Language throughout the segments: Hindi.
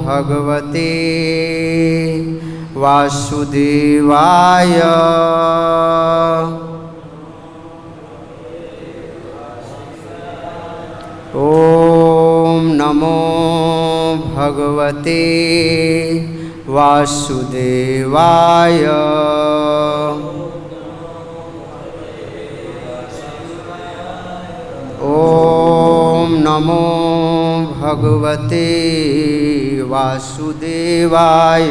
भगवते वासुदेवाय। ओम नमो भगवते वासुदेवाय। ओम नमो भगवते वासुदेवाय।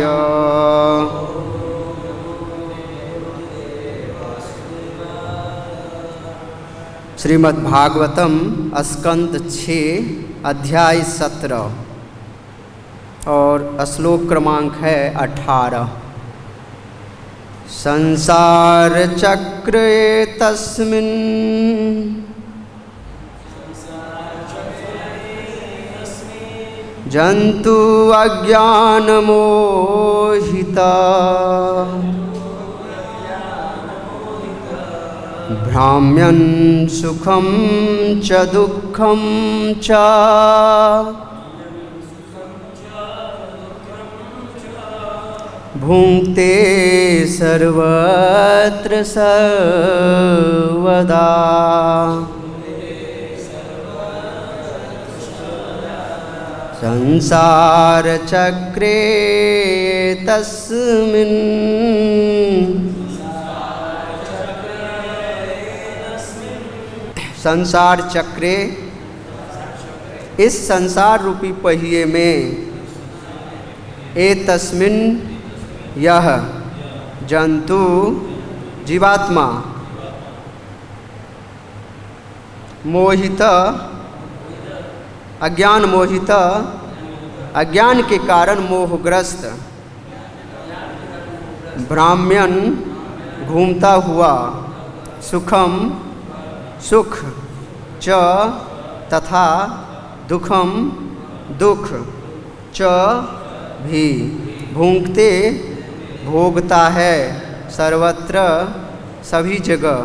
श्रीमद्भागवतम स्कंद 6 अध्याय 17 और श्लोक क्रमांक है 18। संसार चक्रे तस्मिन् जंतु अज्ञान मोहिता भ्राम्यन् सुखं च दुःखं च भुङ्क्ते सर्वत्र सर्वदा। संसार चक्रे तस्मिन् संसार चक्रे इस संसार रूपी पहिए में तस्मिन् यह जंतु जीवात्मा मोहित अज्ञान मोहित अज्ञान के कारण मोहग्रस्त भ्राम्यन घूमता हुआ सुखम सुख च तथा दुखम दुख च भी भूंगते भोगता है सर्वत्र सभी जगह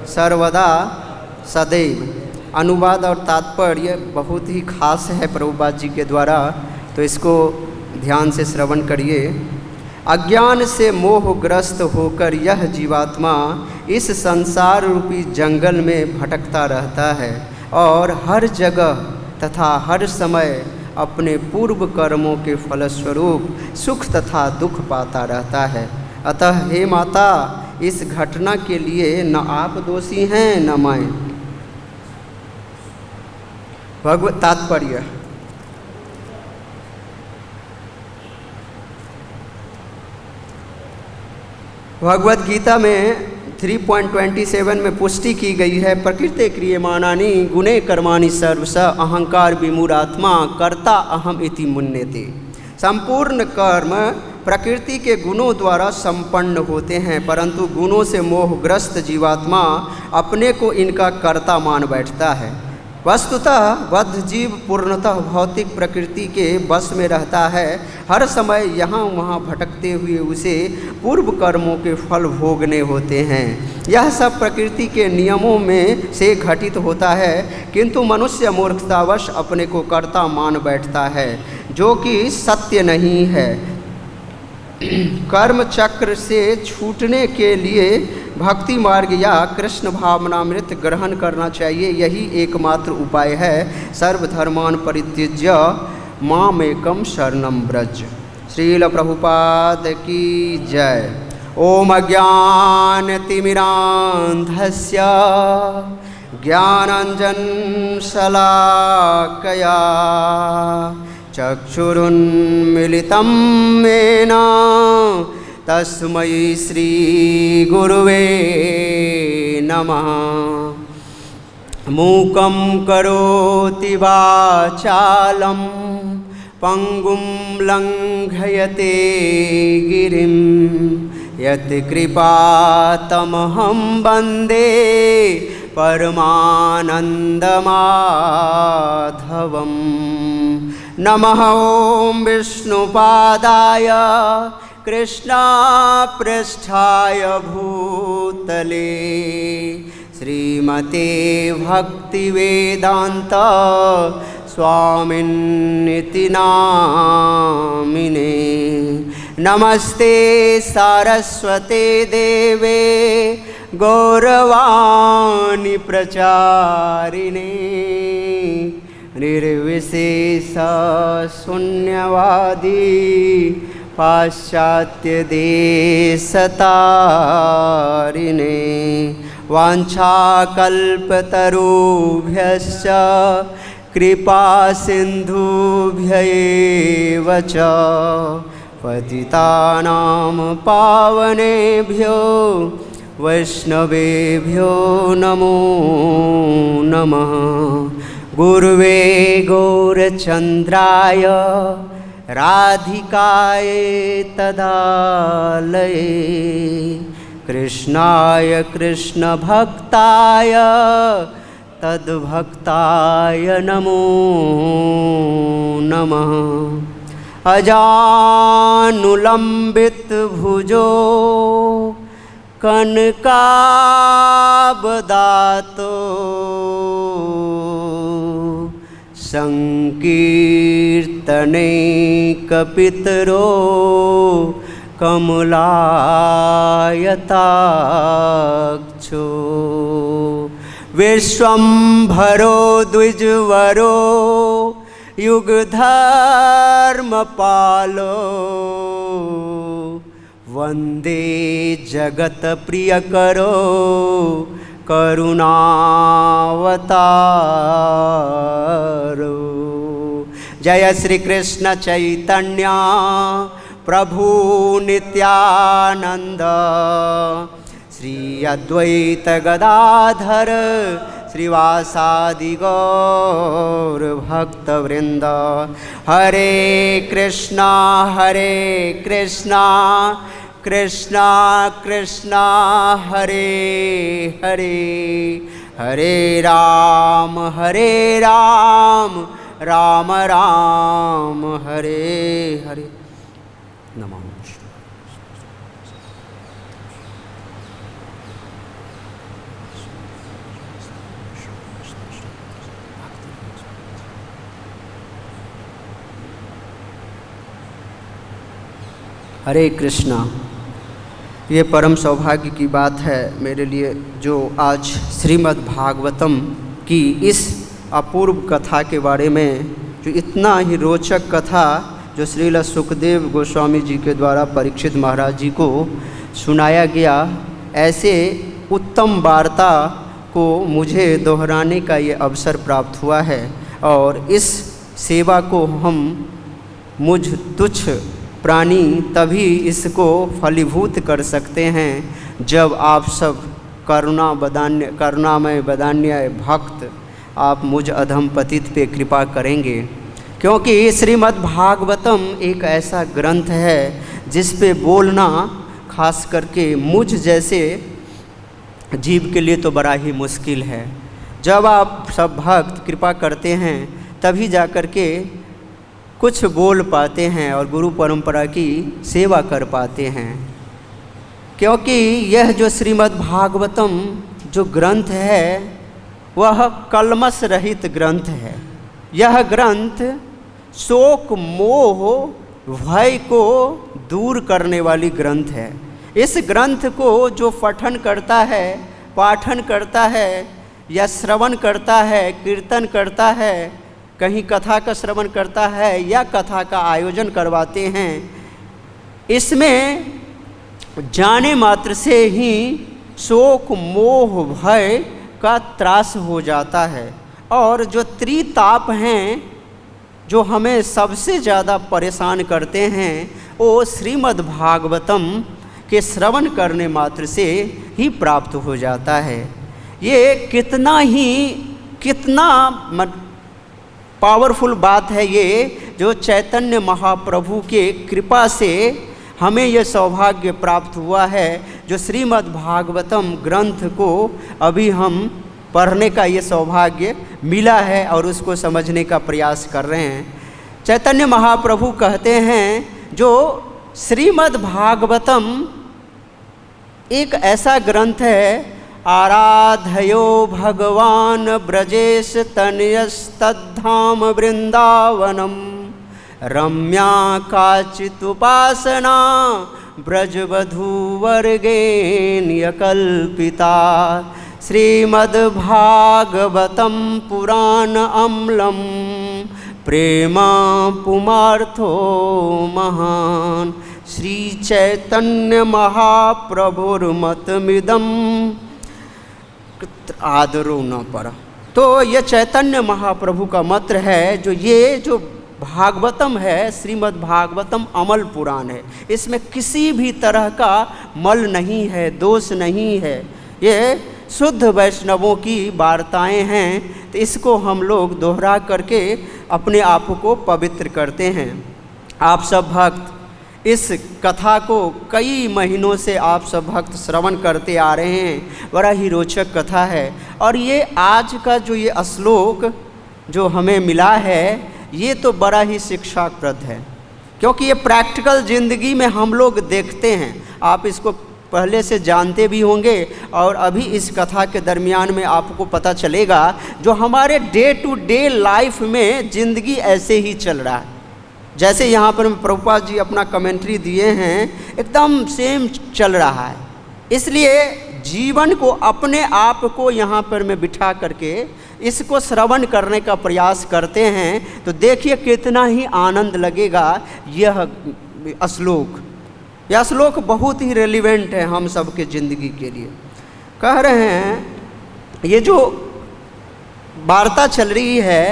सर्वदा सदैव। अनुवाद और तात्पर्य बहुत ही खास है प्रभुपाद जी के द्वारा, तो इसको ध्यान से श्रवण करिए। अज्ञान से मोहग्रस्त होकर यह जीवात्मा इस संसार रूपी जंगल में भटकता रहता है और हर जगह तथा हर समय अपने पूर्व कर्मों के फलस्वरूप सुख तथा दुख पाता रहता है। अतः हे माता, इस घटना के लिए न आप दोषी हैं न मैं। भगवत तात्पर्य। भगवत गीता में 3.27 में पुष्टि की गई है, प्रकृते क्रियमाणानि गुणे कर्माणि सर्वश अहंकार विमूढ़ात्मा कर्ता अहम इति मुन्यते। संपूर्ण कर्म प्रकृति के गुणों द्वारा संपन्न होते हैं, परंतु गुणों से मोहग्रस्त जीवात्मा अपने को इनका कर्ता मान बैठता है। वस्तुतः बद्ध जीव पूर्णतः भौतिक प्रकृति के वश में रहता है। हर समय यहाँ वहाँ भटकते हुए उसे पूर्व कर्मों के फल भोगने होते हैं। यह सब प्रकृति के नियमों में से घटित होता है, किंतु मनुष्य मूर्खतावश अपने को कर्ता मान बैठता है, जो कि सत्य नहीं है। कर्म चक्र से छूटने के लिए भक्ति मार्ग या कृष्ण भावनामृत ग्रहण करना चाहिए। यही एकमात्र उपाय है। सर्वधर्मान परित्यज्य मामेकं शरणं व्रज। श्रील प्रभुपाद की जय। ओम अज्ञानतिमिरान्धस्य ज्ञानाञ्जनशलाकया चक्षुरुन्मिलितं येन तस्मै श्रीगुरुवे नमः। मूकं करोति वाचालं पंगुं लंघयते गिरिं यत्कृपातमहं वन्दे परमानन्दमाधवम्। नमः ॐ विष्णुपादाय कृष्णापृष्ठाय भूतले श्रीमते भक्तिवेदान्त स्वामिन्निति नामिने। नमस्ते सारस्वते देवे गौरवाणी प्रचारिणे। निर्विशेष शून्यवादी पाश्चात्य देशतारिणे। वाञ्छाकल्पतरुभ्यश्च कृपा सिन्धुभ्य एव च पतितानां पावनेभ्यो वैष्णवेभ्यो नमो नमः। गुरुवे गौरचन्द्राय राधिकाय तदालये कृष्णाय कृष्णभक्ताय तद्भक्ताय नमो नमः। अजानुलम्बित भुजो कनकाबदातो संकीर्तनैकपितरो कमलायताक्षो। विश्वम्भरो द्विजवरो युगधर्मपालो वन्दे जगत्प्रियकरो करुणावतारो। जय श्री कृष्ण चैतन्य प्रभु नित्यानंद श्री अद्वैत गदाधर श्रीवासादि गौर भक्तवृंद। हरे कृष्णा कृष्णा कृष्णा हरे हरे, हरे राम राम राम हरे हरे। नमः। हरे कृष्णा। ये परम सौभाग्य की बात है मेरे लिए जो आज श्रीमद् भागवतम की इस अपूर्व कथा के बारे में, जो इतना ही रोचक कथा जो श्रील सुखदेव गोस्वामी जी के द्वारा परीक्षित महाराज जी को सुनाया गया, ऐसे उत्तम वार्ता को मुझे दोहराने का ये अवसर प्राप्त हुआ है। और इस सेवा को हम मुझ तुच्छ प्राणी तभी इसको फलीभूत कर सकते हैं जब आप सब करुणामय बदान्य भक्त आप मुझ अधम पतित पे कृपा करेंगे। क्योंकि श्रीमद् भागवतम एक ऐसा ग्रंथ है जिस पे बोलना खास करके मुझ जैसे जीव के लिए तो बड़ा ही मुश्किल है। जब आप सब भक्त कृपा करते हैं तभी जा कर के कुछ बोल पाते हैं और गुरु परंपरा की सेवा कर पाते हैं। क्योंकि यह जो श्रीमद् भागवतम जो ग्रंथ है वह कलमश रहित ग्रंथ है। यह ग्रंथ शोक मोह भय को दूर करने वाली ग्रंथ है। इस ग्रंथ को जो पठन करता है, पाठन करता है या श्रवण करता है, कीर्तन करता है, कहीं कथा का श्रवण करता है या कथा का आयोजन करवाते हैं, इसमें जाने मात्र से ही शोक मोह भय का त्रास हो जाता है। और जो त्रिताप हैं जो हमें सबसे ज़्यादा परेशान करते हैं वो श्रीमद् भागवतम के श्रवण करने मात्र से ही प्राप्त हो जाता है। ये कितना पावरफुल बात है ये, जो चैतन्य महाप्रभु के कृपा से हमें यह सौभाग्य प्राप्त हुआ है जो श्रीमद् भागवतम ग्रंथ को अभी हम पढ़ने का ये सौभाग्य मिला है और उसको समझने का प्रयास कर रहे हैं। चैतन्य महाप्रभु कहते हैं जो श्रीमद् भागवतम एक ऐसा ग्रंथ है आराधयो भगवान ब्रजेश तनयस्तद्धाम वृंदावनम रम्या काचिदुपासना ब्रजवधूवर्गेण्य कल्पिता श्रीमद्भागवतं पुराण अम्लं प्रेम पुमार्थो महान् श्री चैतन्य महाप्रभुर्मतमिदं आदरो न पर। तो ये चैतन्य महाप्रभु का मत है। जो भागवतम है, श्रीमद् भागवतम अमल पुराण है। इसमें किसी भी तरह का मल नहीं है, दोष नहीं है। ये शुद्ध वैष्णवों की वार्ताएं हैं। तो इसको हम लोग दोहरा करके अपने आप को पवित्र करते हैं। आप सब भक्त इस कथा को कई महीनों से आप सब भक्त श्रवण करते आ रहे हैं। बड़ा ही रोचक कथा है। और ये आज का जो ये श्लोक जो हमें मिला है, ये तो बड़ा ही शिक्षाप्रद है, क्योंकि ये प्रैक्टिकल ज़िंदगी में हम लोग देखते हैं। आप इसको पहले से जानते भी होंगे और अभी इस कथा के दरमियान में आपको पता चलेगा जो हमारे डे टू डे लाइफ में ज़िंदगी ऐसे ही चल रहा है। जैसे यहाँ पर प्रभुपाद जी अपना कमेंट्री दिए हैं, एकदम सेम चल रहा है। इसलिए जीवन को अपने आप को यहाँ पर मैं बिठा करके इसको श्रवण करने का प्रयास करते हैं तो देखिए कितना ही आनंद लगेगा। यह श्लोक बहुत ही रेलिवेंट है हम सब के ज़िंदगी के लिए। कह रहे हैं, ये जो वार्ता चल रही है,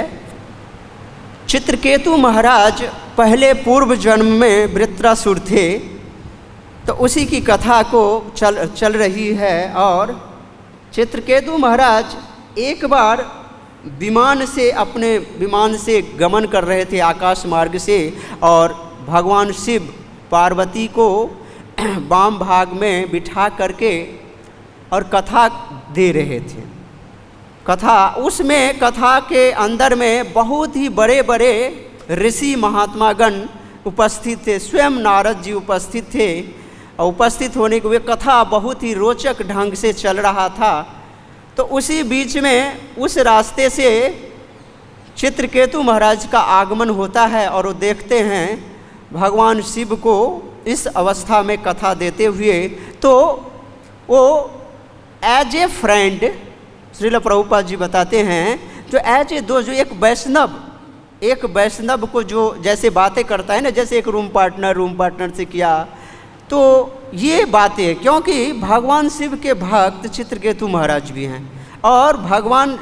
चित्रकेतु महाराज पहले पूर्व जन्म में वृत्रासुर थे, तो उसी की कथा को चल रही है। और चित्रकेतु महाराज एक बार अपने विमान से गमन कर रहे थे आकाश मार्ग से, और भगवान शिव पार्वती को वाम भाग में बिठा करके और कथा दे रहे थे। उसमें कथा के अंदर में बहुत ही बड़े बड़े ऋषि महात्मागण उपस्थित थे। स्वयं नारद जी उपस्थित थे और उपस्थित होने के हुए कथा बहुत ही रोचक ढंग से चल रहा था। तो उसी बीच में उस रास्ते से चित्रकेतु महाराज का आगमन होता है और वो देखते हैं भगवान शिव को इस अवस्था में कथा देते हुए। तो वो as a friend, Srila Prabhupada ji बताते हैं, जो एज ए जो एक वैष्णव को जो जैसे बातें करता है ना, जैसे एक रूम पार्टनर से किया, तो ये बातें, क्योंकि भगवान शिव के भक्त चित्रकेतु महाराज भी हैं और भगवान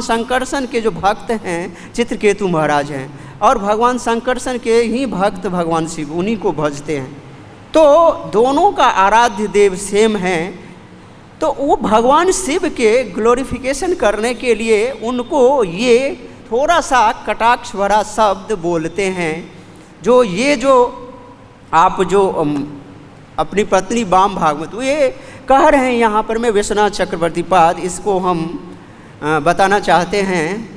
शंकरसन के जो भक्त हैं चित्रकेतु महाराज हैं, और भगवान शंकरसन के ही भक्त भगवान शिव, उन्हीं को भजते हैं। तो दोनों का आराध्य देव सेम हैं। तो वो भगवान शिव के ग्लोरिफिकेशन करने के लिए उनको ये थोड़ा सा कटाक्ष भरा शब्द बोलते हैं। जो आप अपनी पत्नी वाम भाग में, तो ये कह रहे हैं यहाँ पर मैं विश्वनाथ चक्रवर्ती पाद, इसको हम बताना चाहते हैं।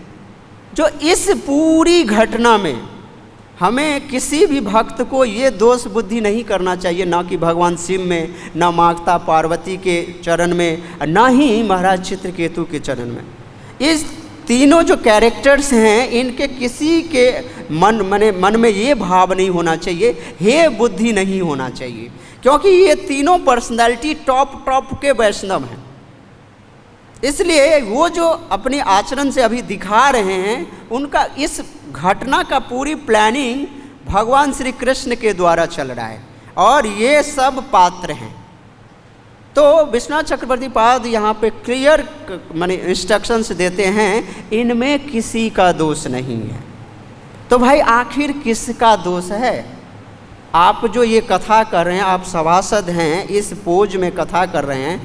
जो इस पूरी घटना में हमें किसी भी भक्त को ये दोष बुद्धि नहीं करना चाहिए, ना कि भगवान शिव में, ना माता पार्वती के चरण में, ना ही महाराज चित्रकेतु के चरण में। इस तीनों जो कैरेक्टर्स हैं, इनके किसी के मन में ये भाव नहीं होना चाहिए, हे बुद्धि नहीं होना चाहिए, क्योंकि ये तीनों पर्सनालिटी टॉप के वैष्णव हैं। इसलिए वो जो अपने आचरण से अभी दिखा रहे हैं, उनका इस घटना का पूरी प्लानिंग भगवान श्री कृष्ण के द्वारा चल रहा है और ये सब पात्र हैं। तो विश्वनाथ चक्रवर्ती पाद यहाँ पे क्लियर इंस्ट्रक्शंस देते हैं, इनमें किसी का दोष नहीं है। तो भाई आखिर किसका दोष है? आप जो ये कथा कर रहे हैं, आप सभासद हैं, इस पोज में कथा कर रहे हैं,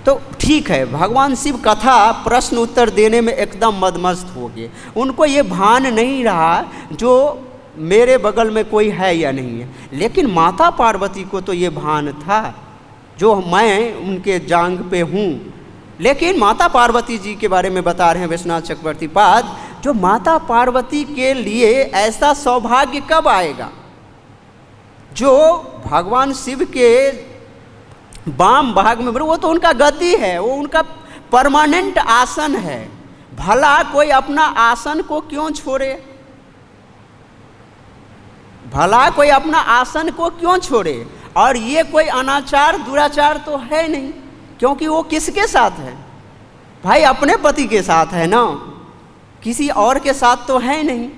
तो ठीक है, भगवान शिव कथा प्रश्न उत्तर देने में एकदम मदमस्त हो गए। उनको ये भान नहीं रहा जो मेरे बगल में कोई है या नहीं है, लेकिन माता पार्वती को तो ये भान था जो मैं उनके जांग पे हूँ। लेकिन माता पार्वती जी के बारे में बता रहे हैं विश्वनाथ चक्रवर्ती पाद, जो माता पार्वती के लिए ऐसा सौभाग्य कब आएगा जो भगवान शिव के वाम भाग में, वो तो उनका गद्दी है, वो उनका परमानेंट आसन है। भला कोई अपना आसन को क्यों छोड़े? भला कोई अपना आसन को क्यों छोड़े? और ये कोई अनाचार दुराचार तो है नहीं, क्योंकि वो किसके साथ है भाई? अपने पति के साथ है ना, किसी और के साथ तो है नहीं।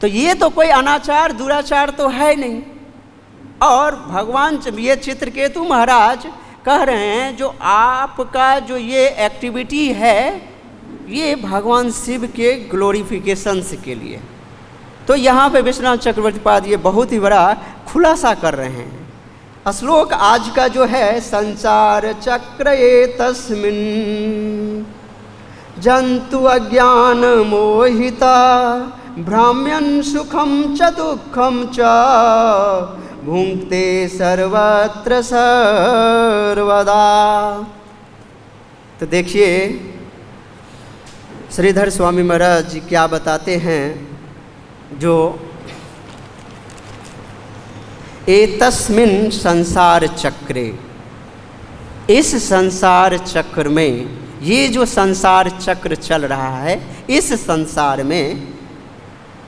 तो ये तो कोई अनाचार दुराचार तो है नहीं। और भगवान ये चित्रकेतु महाराज कह रहे हैं जो आपका जो ये एक्टिविटी है ये भगवान शिव के ग्लोरिफिकेशंस के लिए। तो यहाँ पे विश्वनाथ चक्रवर्ती पाद ये बहुत ही बड़ा खुलासा कर रहे हैं। श्लोक आज का जो है, संसार चक्र एतस्मिन् जंतु अज्ञान मोहिता भ्राम्यन् सुखम च दुःखम च भुंक्ते सर्वत्र सर्वदा। तो देखिए श्रीधर स्वामी महाराज जी क्या बताते हैं, जो एतस्मिन् संसार चक्रे, इस संसार चक्र में, ये जो संसार चक्र चल रहा है इस संसार में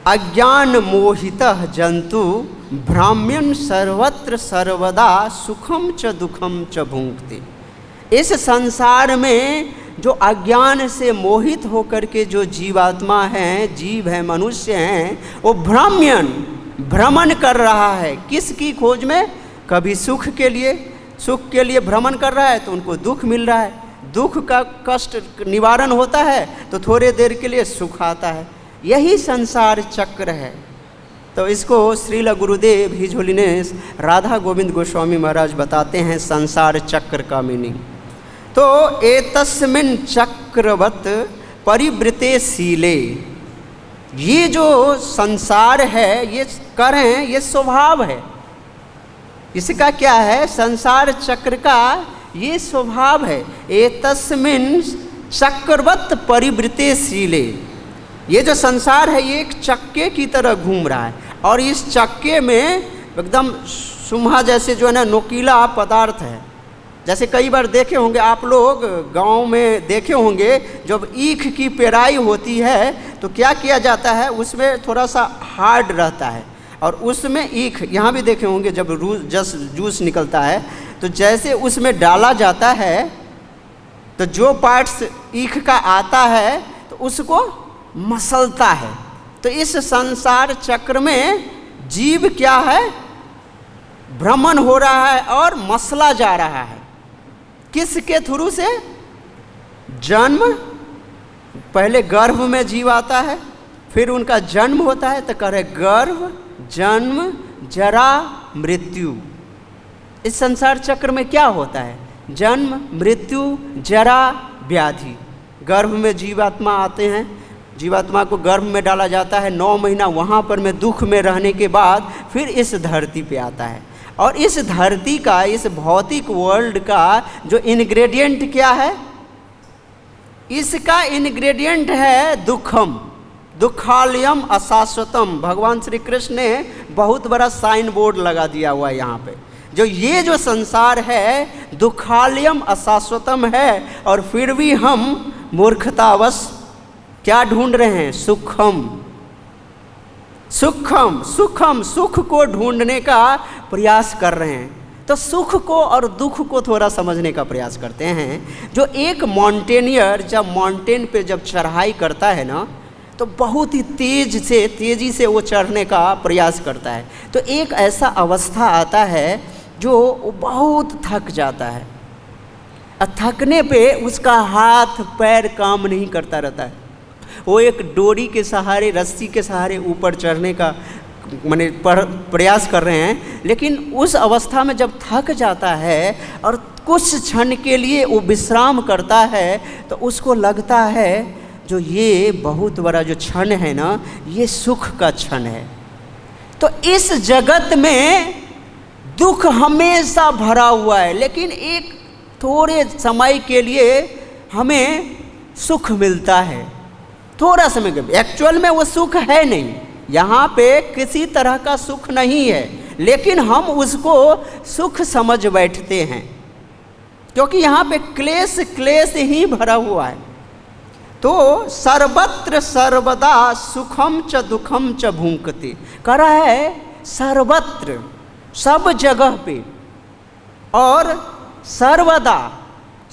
अज्ञान मोहितः जंतु भ्राम्यन् सर्वत्र सर्वदा सुखम च दुखम च भुंक्ते। इस संसार में जो अज्ञान से मोहित होकर के जो जीवात्मा हैं, जीव हैं, मनुष्य हैं, वो भ्रमण कर रहा है। किसकी खोज में? कभी सुख के लिए भ्रमण कर रहा है तो उनको दुख मिल रहा है, दुख का कष्ट निवारण होता है तो थोड़े देर के लिए सुख आता है। यही संसार चक्र है। तो इसको श्रील गुरुदेव हिज होलीनेस राधा गोविंद गोस्वामी महाराज बताते हैं संसार चक्र का मीनिंग। तो एतस्मिन् चक्रवत परिवृते शीले, ये जो संसार है ये करें, ये स्वभाव है। इसका क्या है? संसार चक्र का ये स्वभाव है। एतस्मिन् चक्रवत परिवृते शीले, ये जो संसार है ये एक चक्के की तरह घूम रहा है और इस चक्के में एकदम सुम्हा जैसे जो है ना नोकीला पदार्थ है। जैसे कई बार देखे होंगे आप लोग, गांव में देखे होंगे, जब ईख की पेराई होती है तो क्या किया जाता है, उसमें थोड़ा सा हार्ड रहता है और उसमें ईख, यहाँ भी देखे होंगे जब जूस निकलता है तो जैसे उसमें डाला जाता है तो जो पार्ट्स ईख का आता है तो उसको मसलता है। तो इस संसार चक्र में जीव क्या है? भ्रमण हो रहा है और मसला जा रहा है। किसके थ्रू से? जन्म, पहले गर्भ में जीव आता है, फिर उनका जन्म होता है। तो कह रहे गर्भ, जन्म, जरा, मृत्यु। इस संसार चक्र में क्या होता है? जन्म, मृत्यु, जरा, व्याधि। गर्भ में जीवात्मा आते हैं, जीवात्मा को गर्भ में डाला जाता है, 9 महीना वहाँ पर में दुख में रहने के बाद फिर इस धरती पे आता है। और इस धरती का, इस भौतिक वर्ल्ड का जो इंग्रेडिएंट क्या है? इसका इंग्रेडिएंट है दुखम, दुखालयम अशाश्वतम। भगवान श्री कृष्ण ने बहुत बड़ा साइन बोर्ड लगा दिया हुआ है यहाँ पे। जो ये जो संसार है दुखालयम अशाश्वतम है और फिर भी हम मूर्खतावश क्या ढूंढ रहे हैं? सुखम, सुखम, सुखम, सुख को ढूंढने का प्रयास कर रहे हैं। तो सुख को और दुख को थोड़ा समझने का प्रयास करते हैं। जो एक माउंटेनियर जब माउंटेन पे जब चढ़ाई करता है ना तो बहुत ही तेजी से वो चढ़ने का प्रयास करता है। तो एक ऐसा अवस्था आता है जो बहुत थक जाता है। थकने पे उसका हाथ पैर काम नहीं करता रहता है। वो एक डोरी के सहारे, रस्सी के सहारे ऊपर चढ़ने का माने प्रयास कर रहे हैं। लेकिन उस अवस्था में जब थक जाता है और कुछ क्षण के लिए वो विश्राम करता है तो उसको लगता है जो ये बहुत बड़ा जो क्षण है ना, ये सुख का क्षण है। तो इस जगत में दुख हमेशा भरा हुआ है, लेकिन एक थोड़े समय के लिए हमें सुख मिलता है। थोड़ा समय के एक्चुअल में वो सुख है नहीं, यहाँ पे किसी तरह का सुख नहीं है, लेकिन हम उसको सुख समझ बैठते हैं, क्योंकि यहाँ पे क्लेश क्लेश ही भरा हुआ है। तो सर्वत्र सर्वदा सुखम च दुखम च भुंक्ते, कह रहा है सर्वत्र, सब जगह पे, और सर्वदा,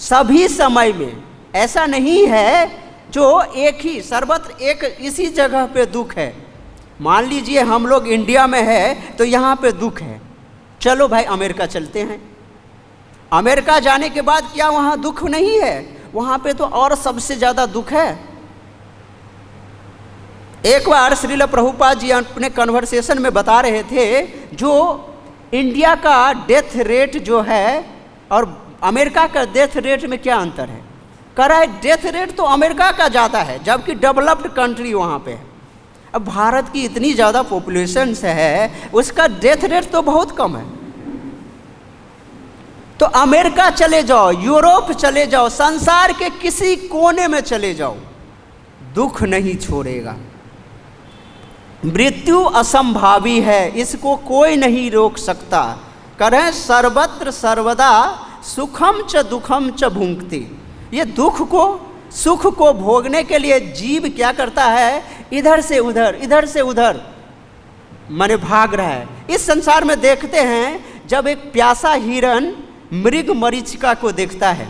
सभी समय में। ऐसा नहीं है जो एक ही, सर्वत्र एक इसी जगह पे दुख है। मान लीजिए हम लोग इंडिया में है तो यहाँ पे दुख है, चलो भाई अमेरिका चलते हैं। अमेरिका जाने के बाद क्या वहाँ दुख नहीं है? वहाँ पे तो और सबसे ज़्यादा दुख है। एक बार श्रील प्रभुपाद जी अपने कन्वर्सेशन में बता रहे थे, जो इंडिया का डेथ रेट जो है और अमेरिका का डेथ रेट में क्या अंतर है। कह रहा है डेथ रेट तो अमेरिका का ज़्यादा है, जबकि डेवलप्ड कंट्री वहाँ पे है। अब भारत की इतनी ज़्यादा पॉपुलेशन है, उसका डेथ रेट तो बहुत कम है। तो अमेरिका चले जाओ, यूरोप चले जाओ, संसार के किसी कोने में चले जाओ, दुख नहीं छोड़ेगा। मृत्यु असंभावी है, इसको कोई नहीं रोक सकता। करें सर्वत्र सर्वदा सुखम च दुखम च भुंक्ते। ये दुख को सुख को भोगने के लिए जीव क्या करता है? इधर से उधर, इधर से उधर माने भाग रहा है। इस संसार में देखते हैं, जब एक प्यासा हिरन मृग मरीचिका को देखता है,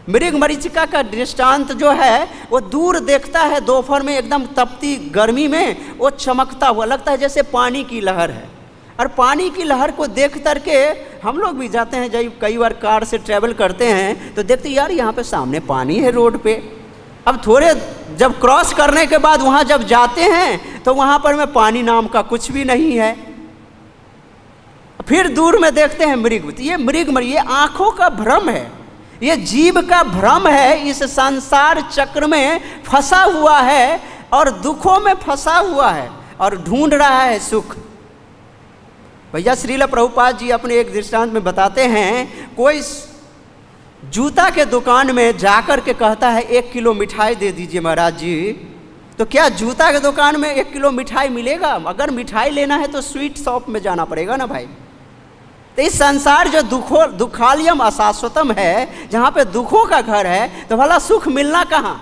मृग मरीचिका का दृष्टांत जो है वो दूर देखता है, दोपहर में एकदम तपती गर्मी में वो चमकता हुआ, लगता है जैसे पानी की लहर है। और पानी की लहर को देख करके हम लोग भी जाते हैं, जब कई बार कार से ट्रैवल करते हैं तो देखते यार यहाँ पे सामने पानी है रोड पे। अब थोड़े जब क्रॉस करने के बाद वहाँ जब जाते हैं तो वहाँ पर में पानी नाम का कुछ भी नहीं है। फिर दूर में देखते हैं मृग। ये आँखों का भ्रम है, ये जीव का भ्रम है। इस संसार चक्र में फंसा हुआ है और दुखों में फंसा हुआ है और ढूंढ रहा है सुख। भैया श्रील प्रभुपाद जी अपने एक दृष्टांत में बताते हैं, कोई जूता के दुकान में जाकर के कहता है 1 किलो मिठाई दे दीजिए महाराज जी। तो क्या जूता के दुकान में 1 किलो मिठाई मिलेगा? अगर मिठाई लेना है तो स्वीट शॉप में जाना पड़ेगा ना भाई। तो इस संसार जो दुखालयम अशाश्वतम है, जहाँ पे दुखों का घर है, तो भला सुख मिलना कहाँ?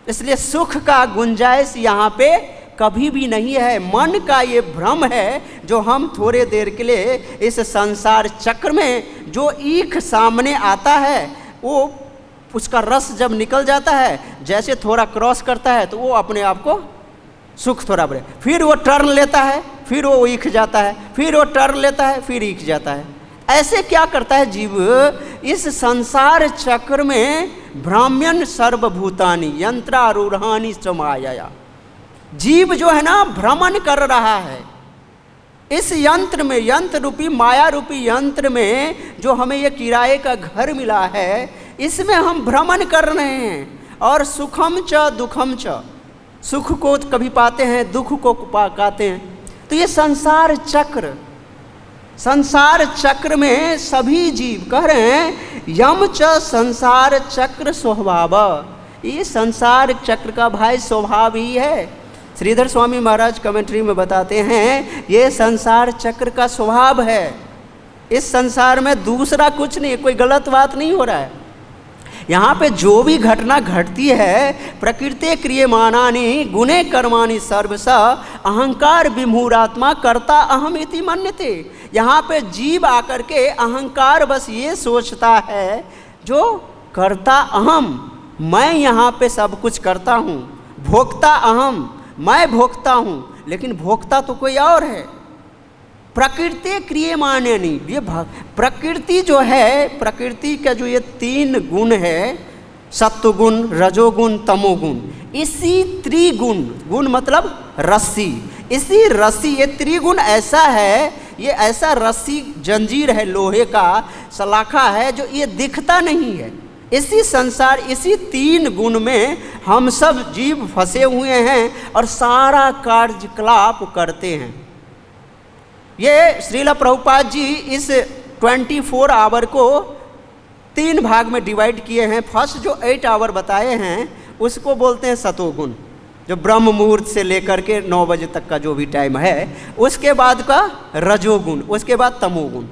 इसलिए सुख का गुंजाइश यहाँ पे कभी भी नहीं है। मन का ये भ्रम है जो हम थोड़े देर के लिए इस संसार चक्र में, जो ईख सामने आता है वो उसका रस जब निकल जाता है, जैसे थोड़ा क्रॉस करता है तो वो अपने आप को सुख थोड़ा बढ़े, फिर वो टर्न लेता है, फिर वो ईख जाता है, फिर वो टर्न लेता है, फिर ईख जाता है। ऐसे क्या करता है जीव? इस संसार चक्र में भ्राम्यन सर्वभूतानि यंत्रारूढ़ानि समाया, जीव जो है ना भ्रमण कर रहा है इस यंत्र में, यंत्र रूपी माया रूपी यंत्र में, जो हमें ये किराए का घर मिला है, इसमें हम भ्रमण कर रहे हैं। और सुखम च दुखम च, सुख को कभी पाते हैं, दुख को पाते हैं। तो ये संसार चक्र में सभी जीव कह रहे हैं यम च संसार चक्र स्वभाव। ये संसार चक्र का भाई स्वभाव ही है। श्रीधर स्वामी महाराज कमेंट्री में बताते हैं ये संसार चक्र का स्वभाव है। इस संसार में दूसरा कुछ नहीं, कोई गलत बात नहीं हो रहा है। यहाँ पे जो भी घटना घटती है, प्रकृति क्रियमाणानि गुणे कर्माणि सर्वश अहंकार विमूढ़ात्मा कर्ता अहम इति मन्यते। यहाँ पे जीव आकर के अहंकार बस ये सोचता है जो कर्ता अहम, मैं यहाँ पे सब कुछ करता हूँ, भोक्ता अहम, मैं भोक्ता हूँ, लेकिन भोक्ता तो कोई और है। प्रकृति क्रियमाणानि, ये प्रकृति जो है, प्रकृति का जो ये 3 गुण है, सत्वगुण, रजोगुण, तमोगुण, इसी त्रिगुण, गुण मतलब रस्सी, इसी रस्सी, ये त्रिगुण ऐसा है, ये ऐसा रस्सी जंजीर है, लोहे का सलाखा है जो ये दिखता नहीं है। इसी संसार, इसी 3 गुण में हम सब जीव फंसे हुए हैं और सारा कार्यकलाप करते हैं। ये श्रील प्रभुपाद जी इस 24 आवर को 3 भाग में डिवाइड किए हैं। फर्स्ट जो 8 आवर बताए हैं उसको बोलते हैं सतोगुण, जो ब्रह्म मुहूर्त से लेकर के 9 बजे तक का जो भी टाइम है, उसके बाद का रजोगुण, उसके बाद तमोगुण।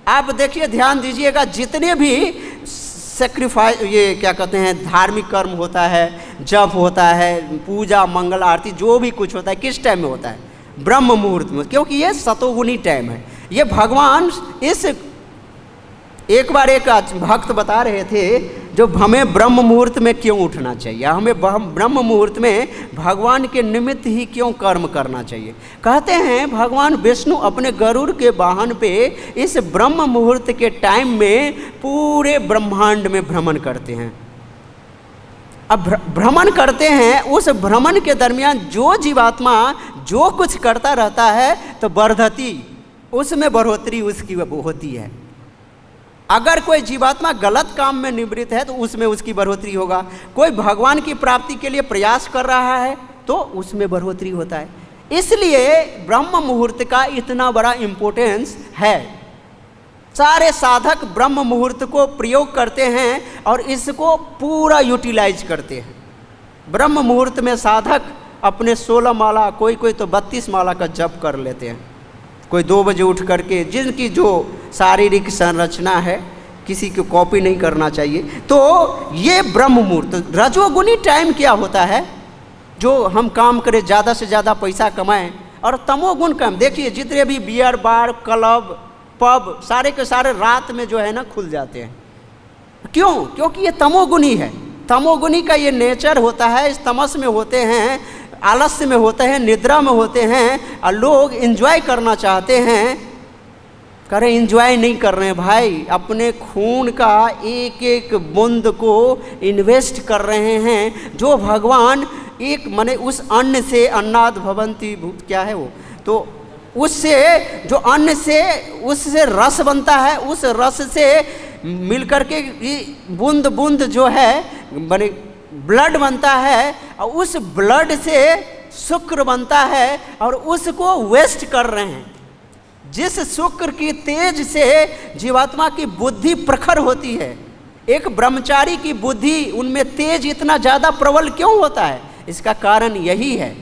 आप देखिए, ध्यान दीजिएगा, जितने भी सेक्रीफाइस, ये क्या कहते हैं, धार्मिक कर्म होता है, जप होता है, पूजा मंगल आरती, जो भी कुछ होता है किस टाइम में होता है? ब्रह्म मुहूर्त में, क्योंकि ये सतोगुणी टाइम है। ये भगवान इस, एक बार एक भक्त बता रहे थे, जो हमें ब्रह्म मुहूर्त में क्यों उठना चाहिए, हमें ब्रह्म मुहूर्त में भगवान के निमित्त ही क्यों कर्म करना चाहिए। कहते हैं भगवान विष्णु अपने गरुड़ के वाहन पे इस ब्रह्म मुहूर्त के टाइम में पूरे ब्रह्मांड में भ्रमण करते हैं। अब भ्रमण करते हैं, उस भ्रमण के दरमियान जो जीवात्मा जो कुछ करता रहता है तो वर्धती, उसमें बढ़ोतरी उसकी होती है। अगर कोई जीवात्मा गलत काम में निवृत्त है तो उसमें उसकी बढ़ोतरी होगा। कोई भगवान की प्राप्ति के लिए प्रयास कर रहा है तो उसमें बढ़ोतरी होता है। इसलिए ब्रह्म मुहूर्त का इतना बड़ा इम्पोर्टेंस है। सारे साधक ब्रह्म मुहूर्त को प्रयोग करते हैं और इसको पूरा यूटिलाइज करते हैं। ब्रह्म मुहूर्त में साधक अपने 16 माला, कोई तो 32 माला का जप कर लेते हैं। कोई 2 बजे उठ करके, जिनकी जो शारीरिक संरचना है, किसी को कॉपी नहीं करना चाहिए। तो ये ब्रह्म मुहूर्त, रजोगुणी टाइम क्या होता है, जो हम काम करें, ज़्यादा से ज़्यादा पैसा कमाएं, और तमोगुण कम। देखिए जितने भी बियर बार, क्लब, पब, सारे के सारे रात में जो है ना खुल जाते हैं। क्यों? क्योंकि ये तमोगुणी है। तमोगुणी का ये नेचर होता है। इस तमस में होते हैं, आलस्य में होते हैं, निद्रा में होते हैं, और लोग एंजॉय करना चाहते हैं, करें एंजॉय नहीं कर रहे हैं भाई, अपने खून का एक एक बूंद को इन्वेस्ट कर रहे हैं। जो भगवान एक माने उस अन्न से, अन्नाद भवंती भूत, क्या है वो, तो उससे जो अन्न से उससे रस बनता है, उस रस से मिलकर के बूंद बूंद जो है माने ब्लड बनता है, और उस ब्लड से शुक्र बनता है, और उसको वेस्ट कर रहे हैं। जिस शुक्र की तेज से जीवात्मा की बुद्धि प्रखर होती है, एक ब्रह्मचारी की बुद्धि, उनमें तेज इतना ज़्यादा प्रबल क्यों होता है? इसका कारण यही है,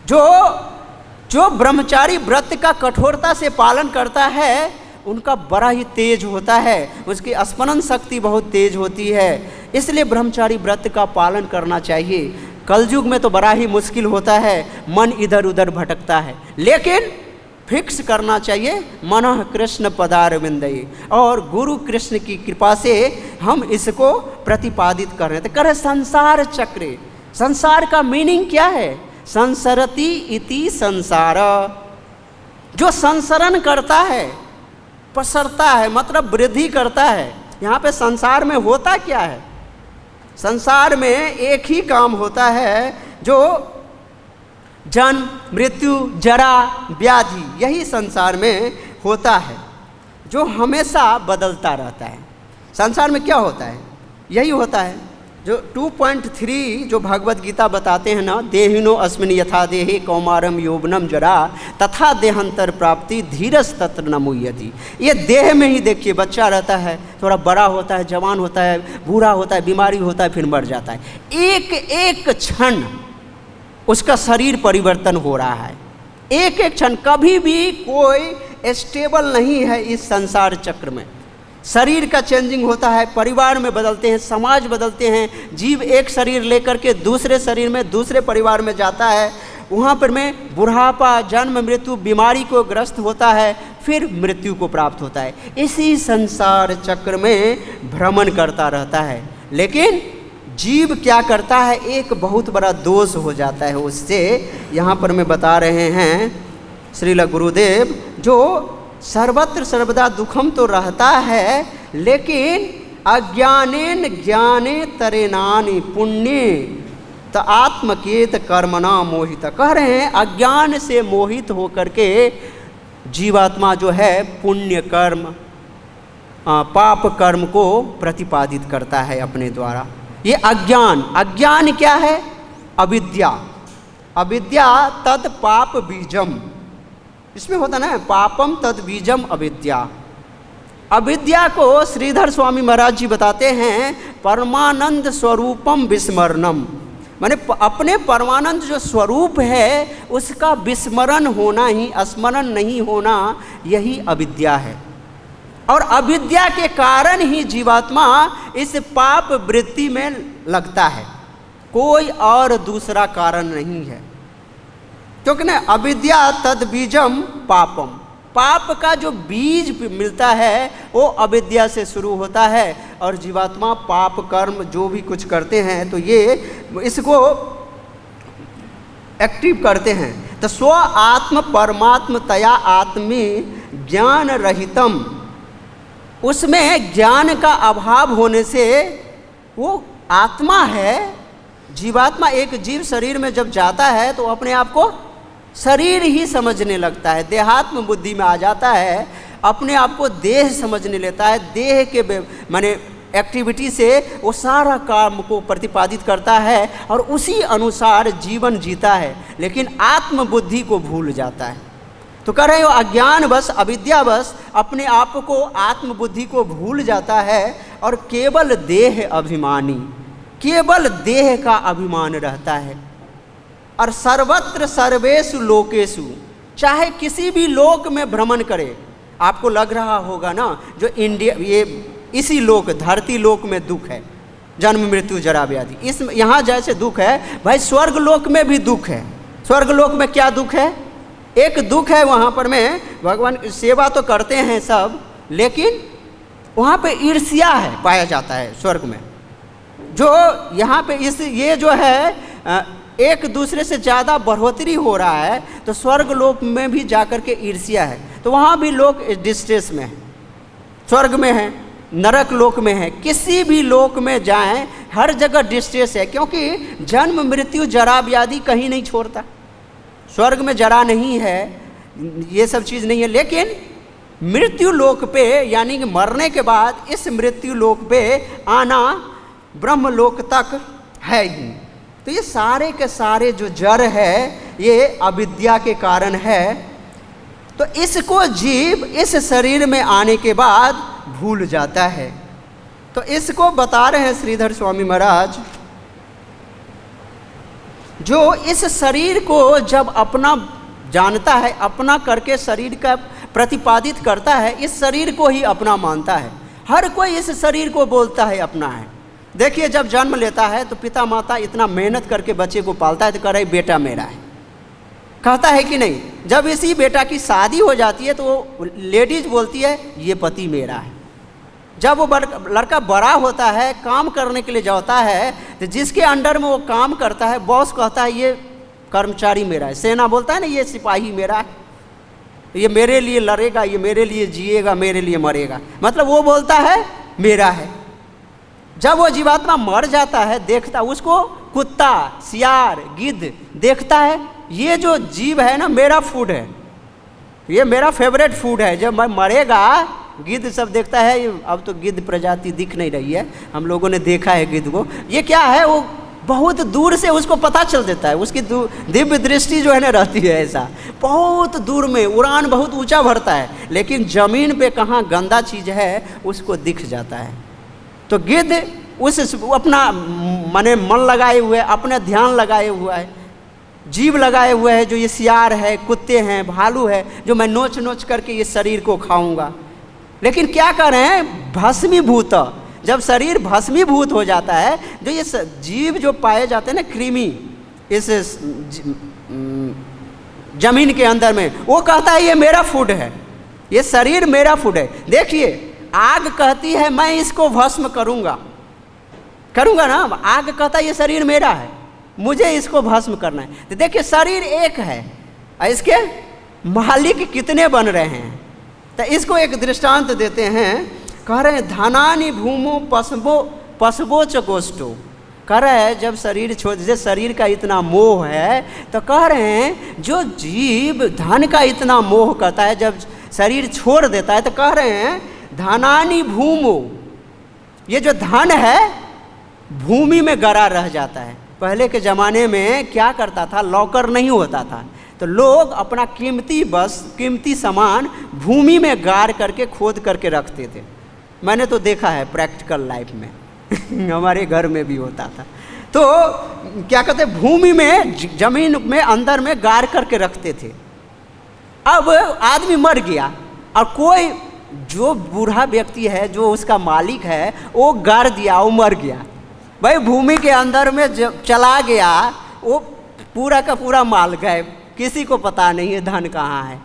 जो ब्रह्मचारी व्रत का कठोरता से पालन करता है, उनका बड़ा ही तेज होता है, उसकी स्मरण शक्ति बहुत तेज होती है। इसलिए ब्रह्मचारी व्रत का पालन करना चाहिए। कलयुग में तो बड़ा ही मुश्किल होता है, मन इधर उधर भटकता है, लेकिन फिक्स करना चाहिए मनः कृष्ण पदारविंदये, और गुरु कृष्ण की कृपा से हम इसको प्रतिपादित कर रहे हैं। तो कह रहे संसार चक्रे, संसार का मीनिंग क्या है? संसरति इति संसार, जो संसरण करता है, पसरता है, मतलब वृद्धि करता है। यहाँ पे संसार में होता क्या है? संसार में एक ही काम होता है, जो जन्म, मृत्यु, जरा, व्याधि, यही संसार में होता है, जो हमेशा बदलता रहता है। संसार में क्या होता है? यही होता है जो 2.3 जो भगवत गीता बताते हैं ना, देहिनो अस्मिन् यथा देहे कौमारम यौवनम जरा तथा देहांतर प्राप्ति धीरज तत्र न मुह्यति। ये देह में ही देखिए, बच्चा रहता है, थोड़ा बड़ा होता है, जवान होता है, बूढ़ा होता है, बीमारी होता है, फिर मर जाता है। एक एक क्षण उसका शरीर परिवर्तन हो रहा है, एक एक क्षण। कभी भी कोई स्टेबल नहीं है इस संसार चक्र में। शरीर का चेंजिंग होता है, परिवार में बदलते हैं, समाज बदलते हैं। जीव एक शरीर लेकर के दूसरे शरीर में, दूसरे परिवार में जाता है, वहाँ पर में बुढ़ापा, जन्म, मृत्यु, बीमारी को ग्रस्त होता है, फिर मृत्यु को प्राप्त होता है। इसी संसार चक्र में भ्रमण करता रहता है। लेकिन जीव क्या करता है? एक बहुत बड़ा दोष हो जाता है उससे। यहाँ पर मैं बता रहे हैं श्रील गुरुदेव, जो सर्वत्र सर्वदा दुखम तो रहता है, लेकिन अज्ञानेन ज्ञाने तरेनानि पुण्य त आत्मकेत कर्मणा मोहित। कह रहे हैं अज्ञान से मोहित होकर के जीवात्मा जो है पुण्य कर्म, पाप कर्म को प्रतिपादित करता है अपने द्वारा। ये अज्ञान क्या है? अविद्या। अविद्या तद पाप बीजम, इसमें होता ना, पापम तद बीजम अविद्या। अविद्या को श्रीधर स्वामी महाराज जी बताते हैं परमानंद स्वरूपम विस्मरणम। माने अपने परमानंद जो स्वरूप है उसका विस्मरण होना ही, स्मरण नहीं होना, यही अविद्या है। और अविद्या के कारण ही जीवात्मा इस पाप वृत्ति में लगता है, कोई और दूसरा कारण नहीं है। क्योंकि ना अविद्या तद बीजम पापम, पाप का जो बीज मिलता है वो अविद्या से शुरू होता है। और जीवात्मा पाप कर्म जो भी कुछ करते हैं तो ये इसको एक्टिव करते हैं। तो स्व आत्म परमात्म तया आत्मी ज्ञान रहितम, उसमें ज्ञान का अभाव होने से वो आत्मा है, जीवात्मा एक जीव शरीर में जब जाता है तो अपने आप को शरीर ही समझने लगता है, देहात्म बुद्धि में आ जाता है, अपने आप को देह समझने लेता है। देह के माने एक्टिविटी से वो सारा काम को प्रतिपादित करता है और उसी अनुसार जीवन जीता है, लेकिन आत्म बुद्धि को भूल जाता है। तो कह रहे हो अज्ञानवश, अविद्यावश अपने आप को, आत्म बुद्धि को भूल जाता है और केवल देह अभिमानी, केवल देह का अभिमान रहता है। और सर्वत्र सर्वेषु लोकेषु, चाहे किसी भी लोक में भ्रमण करे, आपको लग रहा होगा ना जो इंडिया, ये इसी लोक, धरती लोक में दुख है, जन्म मृत्यु जरा व्याधि, इस यहाँ जैसे दुख है भाई स्वर्ग लोक में भी दुख है। स्वर्ग लोक में क्या दुख है? एक दुख है वहाँ पर में भगवान सेवा तो करते हैं सब, लेकिन वहाँ पे ईर्ष्या है, पाया जाता है स्वर्ग में। जो यहाँ पे ये जो है एक दूसरे से ज़्यादा बढ़ोतरी हो रहा है, तो स्वर्ग लोक में भी जाकर के ईर्ष्या है, तो वहाँ भी लोग डिस्ट्रेस में है। स्वर्ग में है, नरक लोक में है, किसी भी लोक में जाएं हर जगह डिस्ट्रेस है, क्योंकि जन्म मृत्यु जरा व्याधि कहीं नहीं छोड़ता। स्वर्ग में जरा नहीं है, ये सब चीज़ नहीं है, लेकिन मृत्यु लोक पे यानी कि मरने के बाद इस मृत्यु लोक पे आना ब्रह्म लोक तक है ही। तो ये सारे के सारे जो जड़ है ये अविद्या के कारण है। तो इसको जीव इस शरीर में आने के बाद भूल जाता है। तो इसको बता रहे हैं श्रीधर स्वामी महाराज, जो इस शरीर को जब अपना जानता है, अपना करके शरीर का प्रतिपादित करता है, इस शरीर को ही अपना मानता है। हर कोई इस शरीर को बोलता है अपना है। देखिए जब जन्म लेता है तो पिता माता इतना मेहनत करके बच्चे को पालता है, तो कह रहे बेटा मेरा है, कहता है कि नहीं। जब इसी बेटा की शादी हो जाती है तो वो लेडीज बोलती है ये पति मेरा है। जब वो लड़का बड़ा होता है, काम करने के लिए जाता है, तो जिसके अंडर में वो काम करता है बॉस कहता है ये कर्मचारी मेरा है। सेना बोलता है ना ये सिपाही मेरा है, ये मेरे लिए लड़ेगा, ये मेरे लिए जिएगा, मेरे लिए मरेगा, मतलब वो बोलता है मेरा है। जब वो जीवात्मा मर जाता है, देखता उसको कुत्ता, सियार, गिद्ध देखता है, ये जो जीव है ना मेरा फूड है, ये मेरा फेवरेट फूड है। जब मैं मरेगा गिद्ध सब देखता है, अब तो गिद्ध प्रजाति दिख नहीं रही है, हम लोगों ने देखा है गिद्ध को, ये क्या है, वो बहुत दूर से उसको पता चल देता है। उसकी दिव्य दृष्टि जो है ना रहती है ऐसा, बहुत दूर में, उड़ान बहुत ऊंचा भरता है, लेकिन ज़मीन पे कहाँ गंदा चीज़ है उसको दिख जाता है। तो गिद्ध उस अपना माने मन लगाए हुए, अपने ध्यान लगाए हुआ है, जीव लगाए हुए है, जो ये सियार है, कुत्ते हैं, भालू है, जो मैं नोच नोच करके ये शरीर को खाऊंगा। लेकिन क्या कर रहे हैं, भस्मीभूत। जब शरीर भस्मीभूत हो जाता है, जो ये जीव जो पाए जाते हैं ना कृमि इस जमीन के अंदर में, वो कहता है ये मेरा फूड है, ये शरीर मेरा फूड है। देखिए आग कहती है मैं इसको भस्म करूंगा ना, आग कहता है ये शरीर मेरा है, मुझे इसको भस्म करना है। तो देखिए शरीर एक है, इसके मालिक कितने बन रहे हैं। तो इसको एक दृष्टांत देते हैं, कह रहे हैं धनानि भूमो पशवो च गोष्ठो। कह रहे हैं जब शरीर छोड़, जैसे शरीर का इतना मोह है, तो कह रहे हैं जो जीव धन का इतना मोह करता है, जब शरीर छोड़ देता है, तो कह रहे हैं धनानि भूमो, ये जो धन है भूमि में गड़ा रह जाता है। पहले के ज़माने में क्या करता था, लॉकर नहीं होता था, तो लोग अपना कीमती सामान भूमि में गाड़ करके खोद करके रखते थे। मैंने तो देखा है प्रैक्टिकल लाइफ में हमारे घर में भी होता था। तो क्या कहते, भूमि में, जमीन में अंदर में गाड़ करके रखते थे। अब आदमी मर गया और कोई जो बूढ़ा व्यक्ति है, जो उसका मालिक है, वो गाड़ दिया, वो मर गया। भाई भूमि के अंदर में जब चला गया, वो पूरा का पूरा माल गए, किसी को पता नहीं है धन कहाँ है।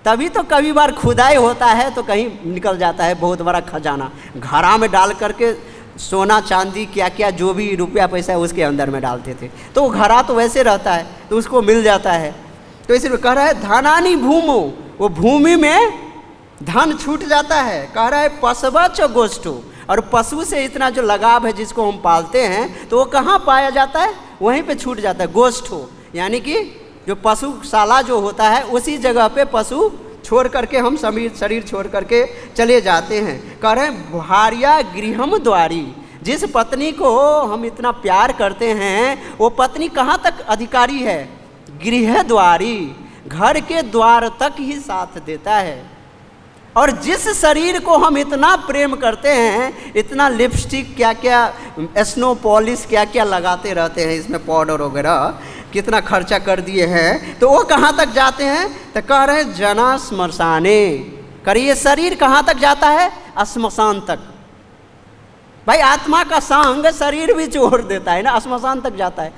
तभी तो कभी बार खुदाई होता है तो कहीं निकल जाता है बहुत बड़ा खजाना, घड़ा में डाल करके सोना चांदी क्या क्या जो भी रुपया पैसा है उसके अंदर में डालते थे, तो वो घड़ा तो वैसे रहता है तो उसको मिल जाता है। तो इसलिए कह रहा है धनानी भूमो, वो भूमि में धन छूट जाता है। कह रहा है पशुवा च गोष्ठो, और पशु से इतना जो लगाव है जिसको हम पालते हैं, तो वो कहाँ पाया जाता है, वहीं पे छूट जाता है। गोष्ठो यानी कि जो पशुशाला जो होता है उसी जगह पे पशु छोड़ करके हम शरीर छोड़ करके चले जाते हैं। कह रहे हैं भार्या गृहम द्वारी, जिस पत्नी को हम इतना प्यार करते हैं वो पत्नी कहाँ तक अधिकारी है, गृह द्वारी, घर के द्वार तक ही साथ देता है। और जिस शरीर को हम इतना प्रेम करते हैं, इतना लिपस्टिक क्या क्या, स्नो पॉलिश क्या क्या लगाते रहते हैं, इसमें पाउडर वगैरह कितना खर्चा कर दिए हैं, तो वो कहाँ तक जाते हैं, तो कह रहे हैं जना श्मशाने। करिए शरीर कहाँ तक जाता है, श्मशान तक। भाई आत्मा का संग शरीर भी छोड़ देता है ना, श्मशान तक जाता है।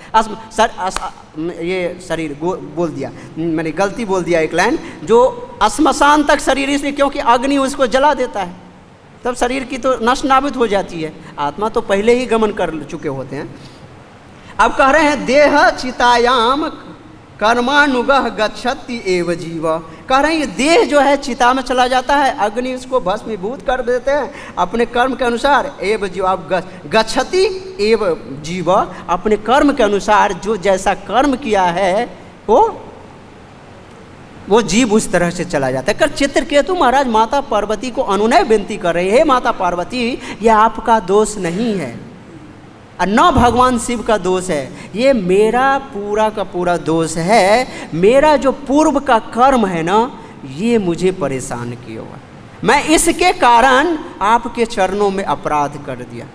ये शरीर बोल दिया मैंने, गलती बोल दिया एक लाइन, जो श्मशान तक शरीर, इसलिए क्योंकि अग्नि उसको जला देता है, तब शरीर की तो नष्ट नाबूद हो जाती है। आत्मा तो पहले ही गमन कर चुके होते हैं। अब कह रहे हैं देह चितायाम कर्मानुगह गच्छति एव जीव। कह रहे हैं ये देह जो है चिता में चला जाता है, अग्नि उसको भस्मीभूत कर देते हैं अपने कर्म के अनुसार। एव जीव, आप गच्छति एव जीव, अपने कर्म के अनुसार जो जैसा कर्म किया है वो जीव उस तरह से चला जाता है। कर चित्रकेतु महाराज माता पार्वती को अनुनय विनती कर रहे हैं, माता पार्वती यह आपका दोष नहीं है और न भगवान शिव का दोष है, ये मेरा पूरा का पूरा दोष है। मेरा जो पूर्व का कर्म है ना, ये मुझे परेशान किया हुआ, मैं इसके कारण आपके चरणों में अपराध कर दिया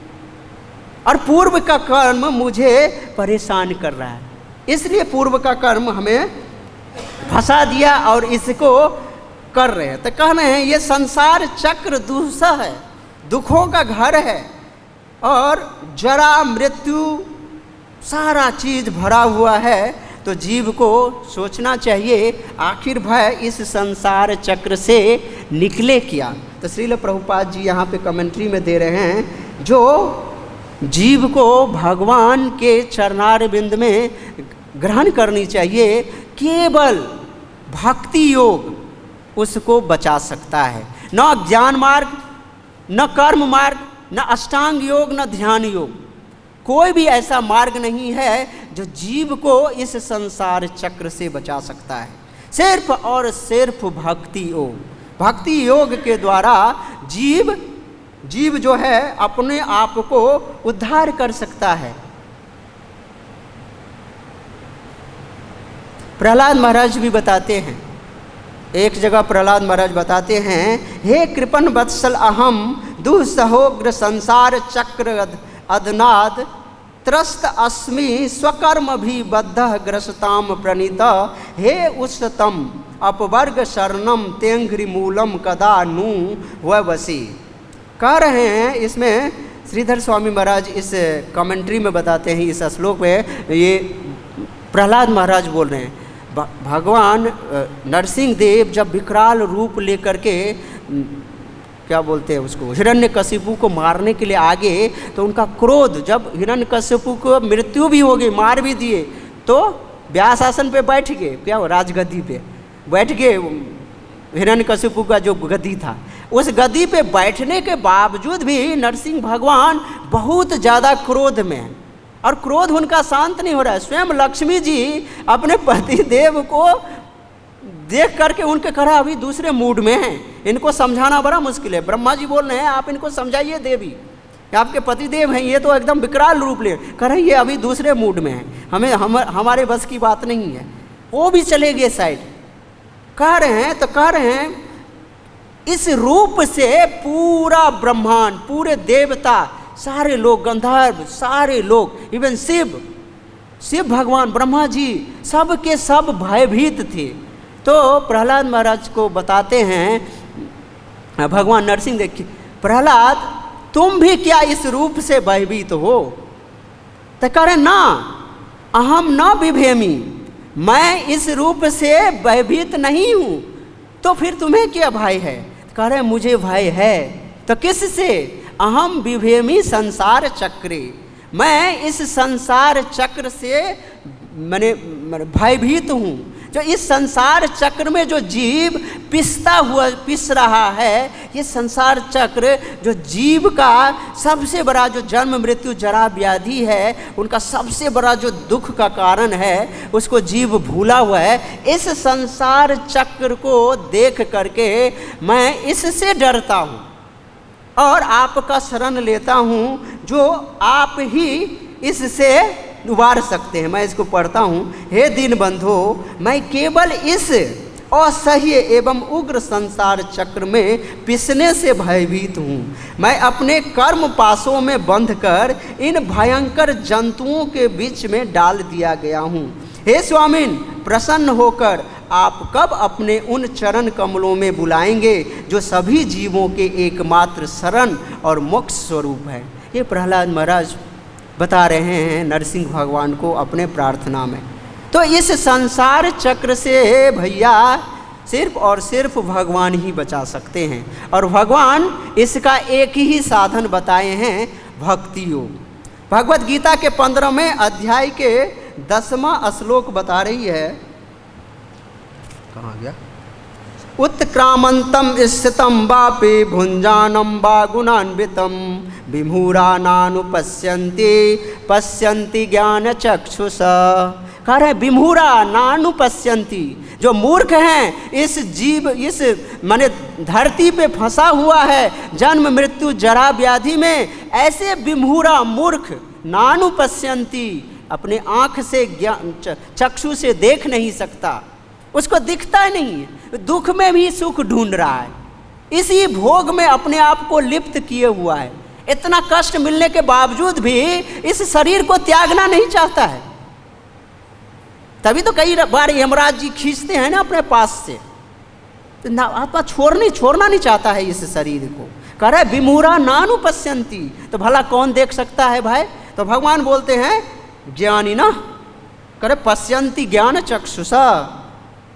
और पूर्व का कर्म मुझे परेशान कर रहा है, इसलिए पूर्व का कर्म हमें फंसा दिया और इसको कर रहे हैं। तो कह रहे हैं ये संसार चक्र दुस्सह है, दुखों का घर है और जरा मृत्यु सारा चीज भरा हुआ है। तो जीव को सोचना चाहिए आखिर भय इस संसार चक्र से निकले क्या। तो श्रील प्रभुपाद जी यहाँ पे कमेंट्री में दे रहे हैं, जो जीव को भगवान के चरणार बिंद में ग्रहण करनी चाहिए, केवल भक्ति योग उसको बचा सकता है, न ज्ञान मार्ग, न कर्म मार्ग, न अष्टांग योग, न ध्यान योग, कोई भी ऐसा मार्ग नहीं है जो जीव को इस संसार चक्र से बचा सकता है। सिर्फ और सिर्फ भक्ति योग, भक्ति योग के द्वारा जीव जो है अपने आप को उद्धार कर सकता है। प्रहलाद महाराज भी बताते हैं, एक जगह प्रहलाद महाराज बताते हैं, हे कृपण वत्सल अहम दुःसहोग्र संसार चक्र अदनाद त्रस्त अस्मि स्वकर्म भी बद्ध ग्रसताम प्रणीत हे उच्चतम अपवर्ग शरणम तेंघ्रि मूलम कदा नु वसी। कह रहे हैं इसमें श्रीधर स्वामी महाराज इस कमेंट्री में बताते हैं, इस श्लोक में ये प्रहलाद महाराज बोल रहे हैं, भगवान नरसिंह देव जब विकराल रूप लेकर के क्या बोलते हैं उसको, हिरण्यकशिपु को मारने के लिए आगे, तो उनका क्रोध, जब हिरण्यकशिपु को मृत्यु भी हो गई, मार भी दिए, तो व्यास आसन पे बैठ गए, क्या वो राजगद्दी पे बैठ गए, हिरण्यकशिपु का जो गद्दी था, उस गद्दी पे बैठने के बावजूद भी नरसिंह भगवान बहुत ज़्यादा क्रोध में हैं और क्रोध उनका शांत नहीं हो रहा है। स्वयं लक्ष्मी जी अपने पति देव को देख करके उनके कहा अभी दूसरे मूड में हैं, इनको समझाना बड़ा मुश्किल है। ब्रह्मा जी बोल रहे हैं आप इनको समझाइए देवी, आपके पति देव हैं, ये तो एकदम विकराल रूप ले, कह रहे ये अभी दूसरे मूड में हैं, हमारे बस की बात नहीं है। वो भी चले गए साइड। कह रहे हैं तो कह रहे हैं इस रूप से पूरा ब्रह्मांड, पूरे देवता सारे लोग, गंधर्व, सारे लोग, इवन शिव भगवान, ब्रह्मा जी, सब के सब भयभीत थे। तो प्रहलाद महाराज को बताते हैं भगवान नरसिंह देव, प्रहलाद तुम भी क्या इस रूप से भयभीत हो? तो कह रहे ना, अहम न बिभेमी, मैं इस रूप से भयभीत नहीं हूँ। तो फिर तुम्हें क्या भय है? कह रहे मुझे भय है। तो किससे? अहम बिभेमी संसार चक्रे, मैं इस संसार चक्र से मैंने भयभीत हूँ। जो इस संसार चक्र में जो जीव पिस रहा है, ये संसार चक्र जो जीव का सबसे बड़ा जो जन्म मृत्यु जरा व्याधि है, उनका सबसे बड़ा जो दुख का कारण है, उसको जीव भूला हुआ है। इस संसार चक्र को देख करके मैं इससे डरता हूँ और आपका शरण लेता हूँ, जो आप ही इससे उबार सकते हैं। मैं इसको पढ़ता हूँ। हे दीनबंधो, मैं केवल इस असह्य एवं उग्र संसार चक्र में पिसने से भयभीत हूँ। मैं अपने कर्म पाशों में बंधकर इन भयंकर जंतुओं के बीच में डाल दिया गया हूँ। हे स्वामिन, प्रसन्न होकर आप कब अपने उन चरण कमलों में बुलाएंगे जो सभी जीवों के एकमात्र शरण और मोक्ष स्वरूप है। ये प्रहलाद महाराज बता रहे हैं नरसिंह भगवान को अपने प्रार्थना में। तो इस संसार चक्र से भैया सिर्फ और सिर्फ भगवान ही बचा सकते हैं, और भगवान इसका एक ही साधन बताए हैं, भक्ति योग। भगवत गीता के 15वें अध्याय के 10वां श्लोक बता रही है, कहाँ गया? उत्क्रामंतम स्थितम वापि भुंजानम वा गुणान्वितम विमूढ़ा नानुपश्यन्ति पश्यन्ति ज्ञान चक्षुषा। कह रहे विमूढ़ा नानुपश्यन्ति, जो मूर्ख हैं, इस जीव, इस माने धरती पे फंसा हुआ है जन्म मृत्यु जरा व्याधि में, ऐसे विमूढ़ा मूर्ख नानुपश्यन्ति, अपने आँख से ज्ञान चक्षु से देख नहीं सकता, उसको दिखता ही नहीं है, दुख में भी सुख ढूंढ रहा है, इसी भोग में अपने आप को लिप्त किए हुआ है। इतना कष्ट मिलने के बावजूद भी इस शरीर को त्यागना नहीं चाहता है। तभी तो कई बार यमराज जी खींचते हैं ना अपने पास से, तो ना आत्मा छोड़ना नहीं चाहता है इस शरीर को। कह रहा है विमूढ़ा नानुपश्यन्ति, तो भला कौन देख सकता है भाई? तो भगवान बोलते हैं ज्ञानी ना, कह रहे पश्यन्ति ज्ञान चक्षुषा,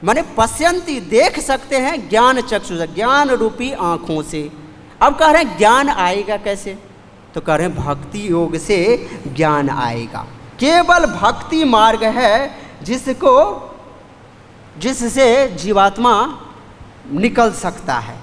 माने पश्यन्ति देख सकते हैं ज्ञान चक्षुषा, ज्ञान रूपी आँखों से। अब कह रहे हैं ज्ञान आएगा कैसे? तो कह रहे हैं भक्ति योग से ज्ञान आएगा। केवल भक्ति मार्ग है जिससे जीवात्मा निकल सकता है।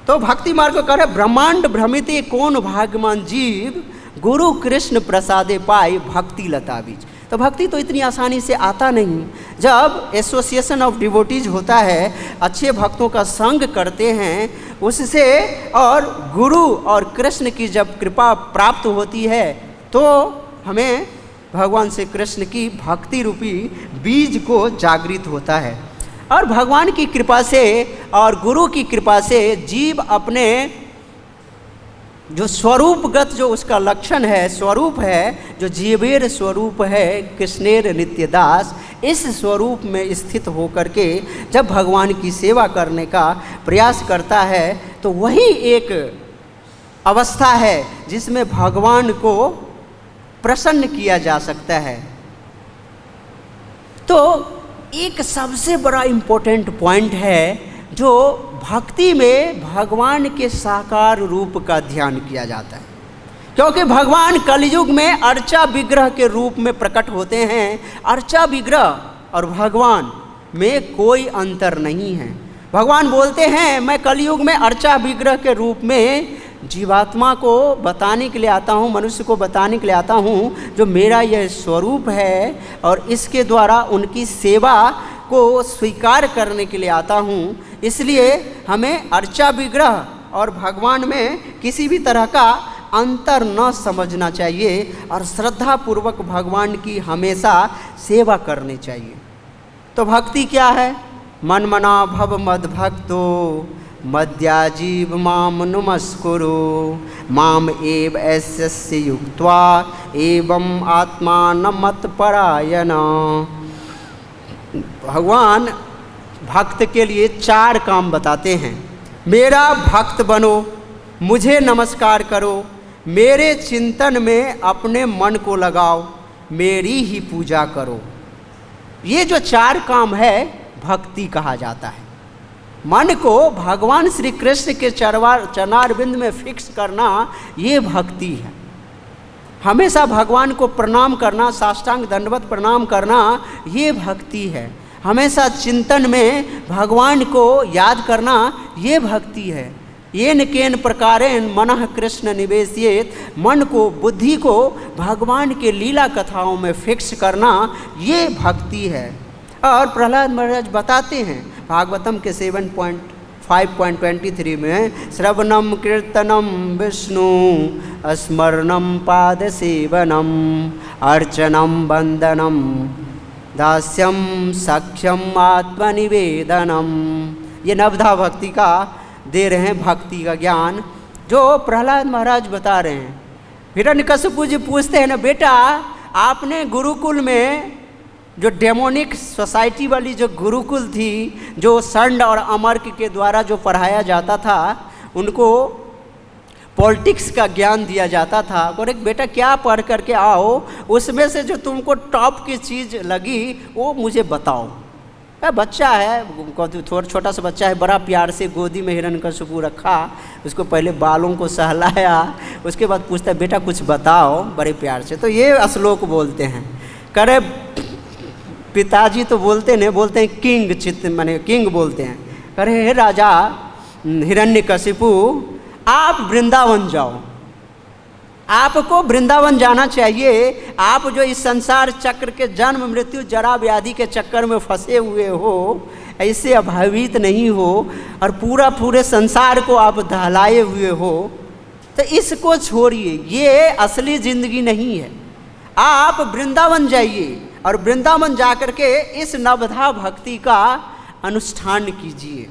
तो भक्ति मार्ग को कह रहे ब्रह्मांड भ्रमिते कौन भाग्यवान जीव, गुरु कृष्ण प्रसादे पाई भक्ति लता बीज। तो भक्ति तो इतनी आसानी से आता नहीं। जब एसोसिएशन ऑफ डिवोटीज होता है, अच्छे भक्तों का संग करते हैं उससे, और गुरु और कृष्ण की जब कृपा प्राप्त होती है, तो हमें भगवान से कृष्ण की भक्ति रूपी बीज को जागृत होता है। और भगवान की कृपा से और गुरु की कृपा से जीव अपने जो स्वरूपगत जो उसका लक्षण है, स्वरूप है, जो जीवेर स्वरूप है कृष्णेर नित्यदास, इस स्वरूप में स्थित होकर के जब भगवान की सेवा करने का प्रयास करता है, तो वही एक अवस्था है जिसमें भगवान को प्रसन्न किया जा सकता है। तो एक सबसे बड़ा इम्पोर्टेंट पॉइंट है, जो भक्ति में भगवान के साकार रूप का ध्यान किया जाता है, क्योंकि भगवान कलयुग में अर्चा विग्रह के रूप में प्रकट होते हैं। अर्चा विग्रह और भगवान में कोई अंतर नहीं है। भगवान बोलते हैं मैं कलयुग में अर्चा विग्रह के रूप में जीवात्मा को बताने के लिए आता हूँ, मनुष्य को बताने के लिए आता हूँ, जो मेरा यह स्वरूप है, और इसके द्वारा उनकी सेवा को स्वीकार करने के लिए आता हूँ। इसलिए हमें अर्चा विग्रह और भगवान में किसी भी तरह का अंतर न समझना चाहिए, और श्रद्धापूर्वक भगवान की हमेशा सेवा करनी चाहिए। तो भक्ति क्या है? मन मना भव मद भक्तो मद्याजीव माम नमस्कुरु माम एव ऐस्य युक्त्वा एवं आत्मानमत्परायण। भगवान भक्त के लिए 4 काम बताते हैं। मेरा भक्त बनो, मुझे नमस्कार करो, मेरे चिंतन में अपने मन को लगाओ, मेरी ही पूजा करो। ये जो 4 काम है भक्ति कहा जाता है। मन को भगवान श्री कृष्ण के चरणारविंद में फिक्स करना ये भक्ति है। हमेशा भगवान को प्रणाम करना, साष्टांग दंडवत प्रणाम करना ये भक्ति है। हमेशा चिंतन में भगवान को याद करना ये भक्ति है। येन केन प्रकारेण मनः कृष्ण निवेशित, मन को, बुद्धि को भगवान के लीला कथाओं में फिक्स करना ये भक्ति है। और प्रहलाद महाराज बताते हैं भागवतम के 7.5.23 में, श्रवणम कीर्तनम विष्णु स्मरणम पाद सेवनम अर्चनम वंदनम दास्यम सख्यम आत्मनिवेदनम। ये नवधा भक्ति का दे रहे हैं, भक्ति का ज्ञान जो प्रहलाद महाराज बता रहे हैं। हिरण्यकशिपु जी पूछते हैं ना, बेटा आपने गुरुकुल में जो डेमोनिक सोसाइटी वाली जो गुरुकुल थी, जो षंड और अमर्क के द्वारा जो पढ़ाया जाता था, उनको पॉलिटिक्स का ज्ञान दिया जाता था। और एक बेटा क्या पढ़ करके आओ, उसमें से जो तुमको टॉप की चीज़ लगी वो मुझे बताओ। बच्चा है, थोड़ा छोटा सा बच्चा है, बड़ा प्यार से गोदी में हिरण्यकशिपु रखा, उसको पहले बालों को सहलाया, उसके बाद पूछता है बेटा कुछ बताओ, बड़े प्यार से। तो ये श्लोक बोलते हैं। करे पिताजी तो बोलते हैं किंग चित्त माने किंग बोलते हैं। करे हे राजा हिरण्यकशिपु, आप वृंदावन जाओ, आपको वृंदावन जाना चाहिए। आप जो इस संसार चक्र के जन्म मृत्यु जरा व्याधि के चक्कर में फंसे हुए हो, ऐसे अभावित नहीं हो और पूरे संसार को आप दहलाए हुए हो, तो इसको छोड़िए, ये असली जिंदगी नहीं है। आप वृंदावन जाइए और वृंदावन जाकर के इस नवधा भक्ति का अनुष्ठान कीजिए।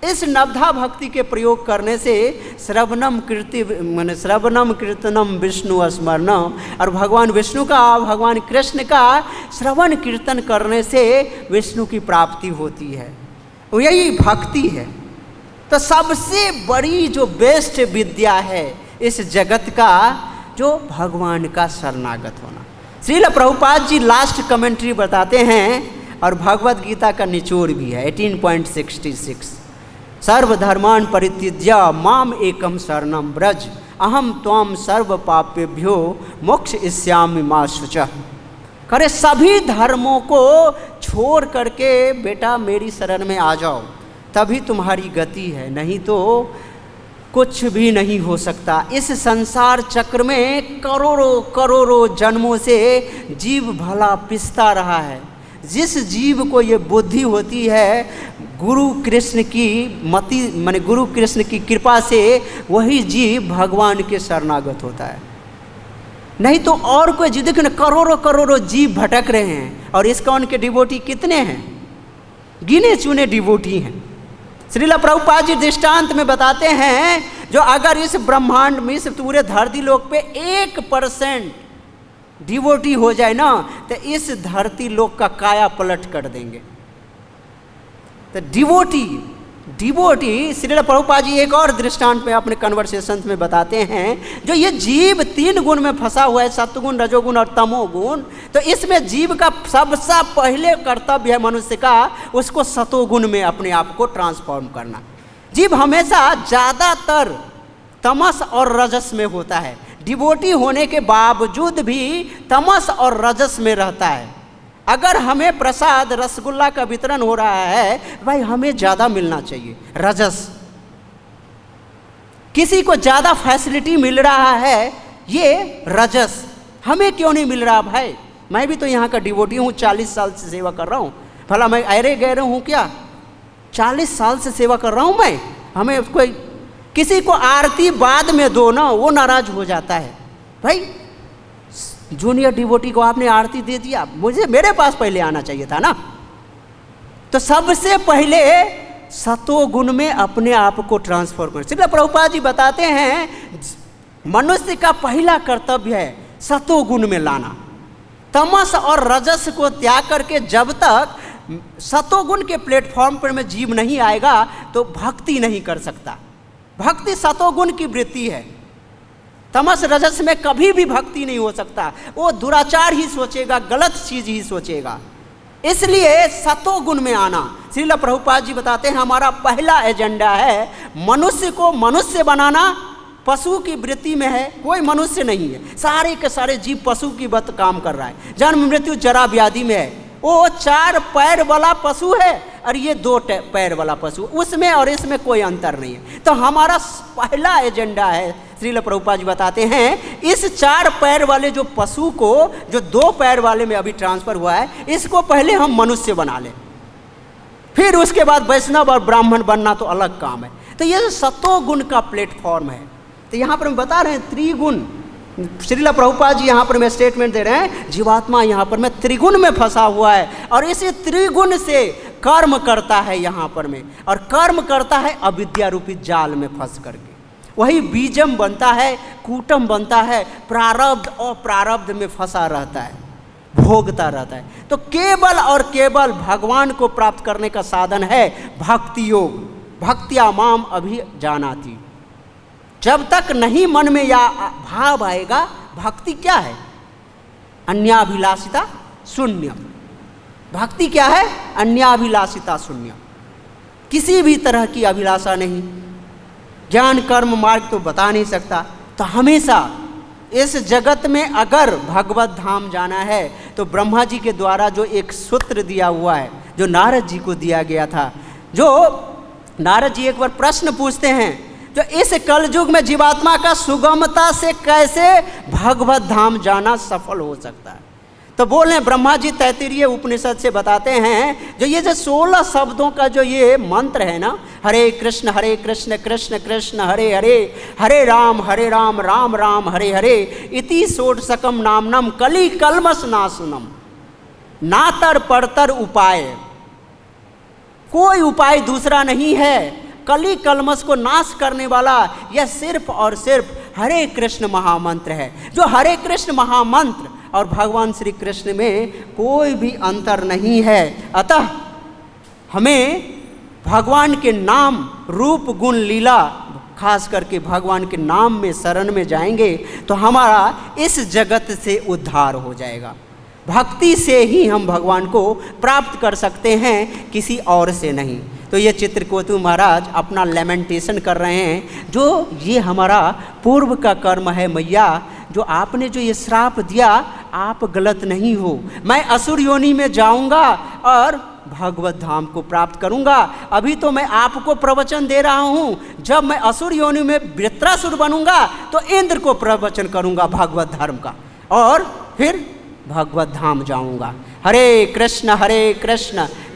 इस नवधा भक्ति के प्रयोग करने से श्रवणम कीर्तनम विष्णु स्मरणम, और भगवान विष्णु का, भगवान कृष्ण का श्रवण कीर्तन करने से विष्णु की प्राप्ति होती है। यही भक्ति है। तो सबसे बड़ी जो बेस्ट विद्या है इस जगत का, जो भगवान का शरणागत होना। श्रील प्रभुपाद जी लास्ट कमेंट्री बताते हैं, और भगवद गीता का निचोड़ भी है 18.66, सर्वधर्मान् परित्यज्य माम एकम शरणं व्रज अहम त्वाम सर्व पापेभ्यो मोक्षयिष्यामि मा शुचः। करे सभी धर्मों को छोड़ करके बेटा मेरी शरण में आ जाओ, तभी तुम्हारी गति है, नहीं तो कुछ भी नहीं हो सकता। इस संसार चक्र में करोड़ों जन्मों से जीव भला पिसता रहा है। जिस जीव को ये बुद्धि होती है, गुरु कृष्ण की मति माने गुरु कृष्ण की कृपा से वही जीव भगवान के शरणागत होता है। नहीं तो और कोई जीव, देखो ना करोड़ों जीव भटक रहे हैं, और इस्कॉन के डिवोटी कितने हैं? गिने चुने डिवोटी हैं। श्रील प्रभुपाद जी दृष्टांत में बताते हैं, जो अगर इस ब्रह्मांड में, इस पूरे धरती लोक पे 1% डिवोटी हो जाए ना, तो इस धरती लोक का काया पलट कर देंगे। तो डिवोटी श्रील प्रभुपाद जी एक और दृष्टांत में अपने कन्वर्सेशन में बताते हैं, जो ये जीव 3 गुण में फंसा हुआ है, सत्वगुण, रजोगुण और तमोगुण। तो इसमें जीव का सबसे पहले कर्तव्य है मनुष्य का, उसको सतोगुण में अपने आप को ट्रांसफॉर्म करना। जीव हमेशा ज़्यादातर तमस और रजस में होता है, डिवोटी होने के बावजूद भी तमस और रजस में रहता है। अगर हमें प्रसाद रसगुल्ला का वितरण हो रहा है, भाई हमें ज़्यादा मिलना चाहिए, रजस। किसी को ज़्यादा फैसिलिटी मिल रहा है, ये रजस। हमें क्यों नहीं मिल रहा भाई? मैं भी तो यहाँ का डिवोटी हूँ, 40 साल से सेवा कर रहा हूँ। भला मैं अरे गहरे हूँ क्या? 40 साल से सेवा कर रहा हूँ मैं। हमें कोई किसी को आरती बाद में दो ना, वो नाराज हो जाता है। भाई जूनियर डिवोटी को आपने आरती दे दिया, मेरे पास पहले आना चाहिए था ना। तो सबसे पहले सतोगुण में अपने आप को ट्रांसफॉर्म करें। श्रील प्रभुपाद जी बताते हैं मनुष्य का पहला कर्तव्य है सतोगुण में लाना। तमस और रजस को त्याग करके जब तक सतोगुण के प्लेटफॉर्म पर में जीव नहीं आएगा तो भक्ति नहीं कर सकता। भक्ति सतोगुण की वृत्ति है। तमस रजस में कभी भी भक्ति नहीं हो सकता। वो दुराचार ही सोचेगा, गलत चीज ही सोचेगा। इसलिए सतोगुण में आना, श्रील प्रभुपाद जी बताते हैं हमारा पहला एजेंडा है मनुष्य को मनुष्य बनाना। पशु की वृत्ति में है, कोई मनुष्य नहीं है, सारे के सारे जीव पशु की बत काम कर रहा है। जन्म मृत्यु जरा व्याधि में है। वो 4 पैर वाला पशु है और ये 2 पैर वाला पशु, उसमें और इसमें कोई अंतर नहीं है। तो हमारा पहला एजेंडा है, श्रील प्रभुपाद जी बताते हैं इस 4 पैर वाले जो पशु को जो 2 पैर वाले में अभी ट्रांसफर हुआ है, इसको पहले हम मनुष्य बना लें, फिर उसके बाद वैष्णव और ब्राह्मण बनना तो अलग काम है। तो ये सतोगुण का प्लेटफॉर्म है। तो यहाँ पर हम बता रहे हैं त्रिगुण। श्रील प्रभुपाद जी यहाँ पर मैं स्टेटमेंट दे रहे हैं जीवात्मा यहाँ पर में त्रिगुण में फंसा हुआ है और इसी त्रिगुण से कर्म करता है यहाँ पर में, और कर्म करता है अविद्या रूपी जाल में फंस करके। वही बीजम बनता है, कूटम बनता है, प्रारब्ध और प्रारब्ध में फंसा रहता है, भोगता रहता है। तो केवल और केवल भगवान को प्राप्त करने का साधन है भक्ति योग। भक्त्या माम अभी जानाति। जब तक नहीं मन में या भाव आएगा, भक्ति क्या है? अन्याभिलाषिता शून्य। भक्ति क्या है? अन्याभिलाषिता शून्य। किसी भी तरह की अभिलाषा नहीं। ज्ञान कर्म मार्ग तो बता नहीं सकता। तो हमेशा इस जगत में अगर भगवत धाम जाना है तो ब्रह्मा जी के द्वारा जो एक सूत्र दिया हुआ है, जो नारद जी को दिया गया था, जो नारद जी एक बार प्रश्न पूछते हैं, जो इस कलयुग में जीवात्मा का सुगमता से कैसे भगवत धाम जाना सफल हो सकता है। तो बोल रहे ब्रह्मा जी तैत्तिरीय उपनिषद से बताते हैं जो ये जो 16 शब्दों का जो ये मंत्र है ना, हरे कृष्ण कृष्ण कृष्ण हरे हरे, हरे राम राम राम हरे हरे, इति षोडशकम नामनम कली कल्मष नाशनम। नातर परतर उपाय, कोई उपाय दूसरा नहीं है। कली कलमस को नाश करने वाला यह सिर्फ और सिर्फ हरे कृष्ण महामंत्र है। जो हरे कृष्ण महामंत्र और भगवान श्री कृष्ण में कोई भी अंतर नहीं है। अतः हमें भगवान के नाम रूप गुण लीला, खास करके भगवान के नाम में शरण में जाएंगे तो हमारा इस जगत से उद्धार हो जाएगा। भक्ति से ही हम भगवान को प्राप्त कर सकते हैं, किसी और से नहीं। तो ये चित्रकेतु महाराज अपना लेमेंटेशन कर रहे हैं, जो ये हमारा पूर्व का कर्म है मैया, जो आपने जो ये श्राप दिया, आप गलत नहीं हो। मैं असुर योनि में जाऊंगा और भगवत धाम को प्राप्त करूंगा। अभी तो मैं आपको प्रवचन दे रहा हूँ, जब मैं असुर योनि में वृत्रासुर बनूंगा तो इंद्र को प्रवचन करूंगा भगवत धर्म का, और फिर भगवत धाम जाऊंगा। हरे कृष्ण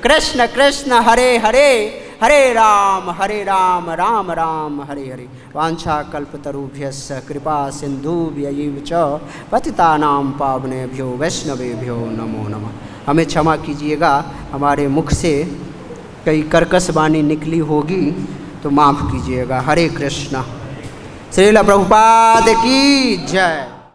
कृष्ण कृष्ण हरे हरे, हरे राम राम राम हरे हरे। वांछा कल्पतरुभ्यश्च कृपा सिन्धुभ्यैव च पतितानां पावनेभ्यो वैष्णवेभ्यो नमो नमः। हमें क्षमा कीजिएगा, हमारे मुख से कई कर्कश वाणी निकली होगी तो माफ़ कीजिएगा। हरे कृष्ण। श्रील प्रभुपाद की जय।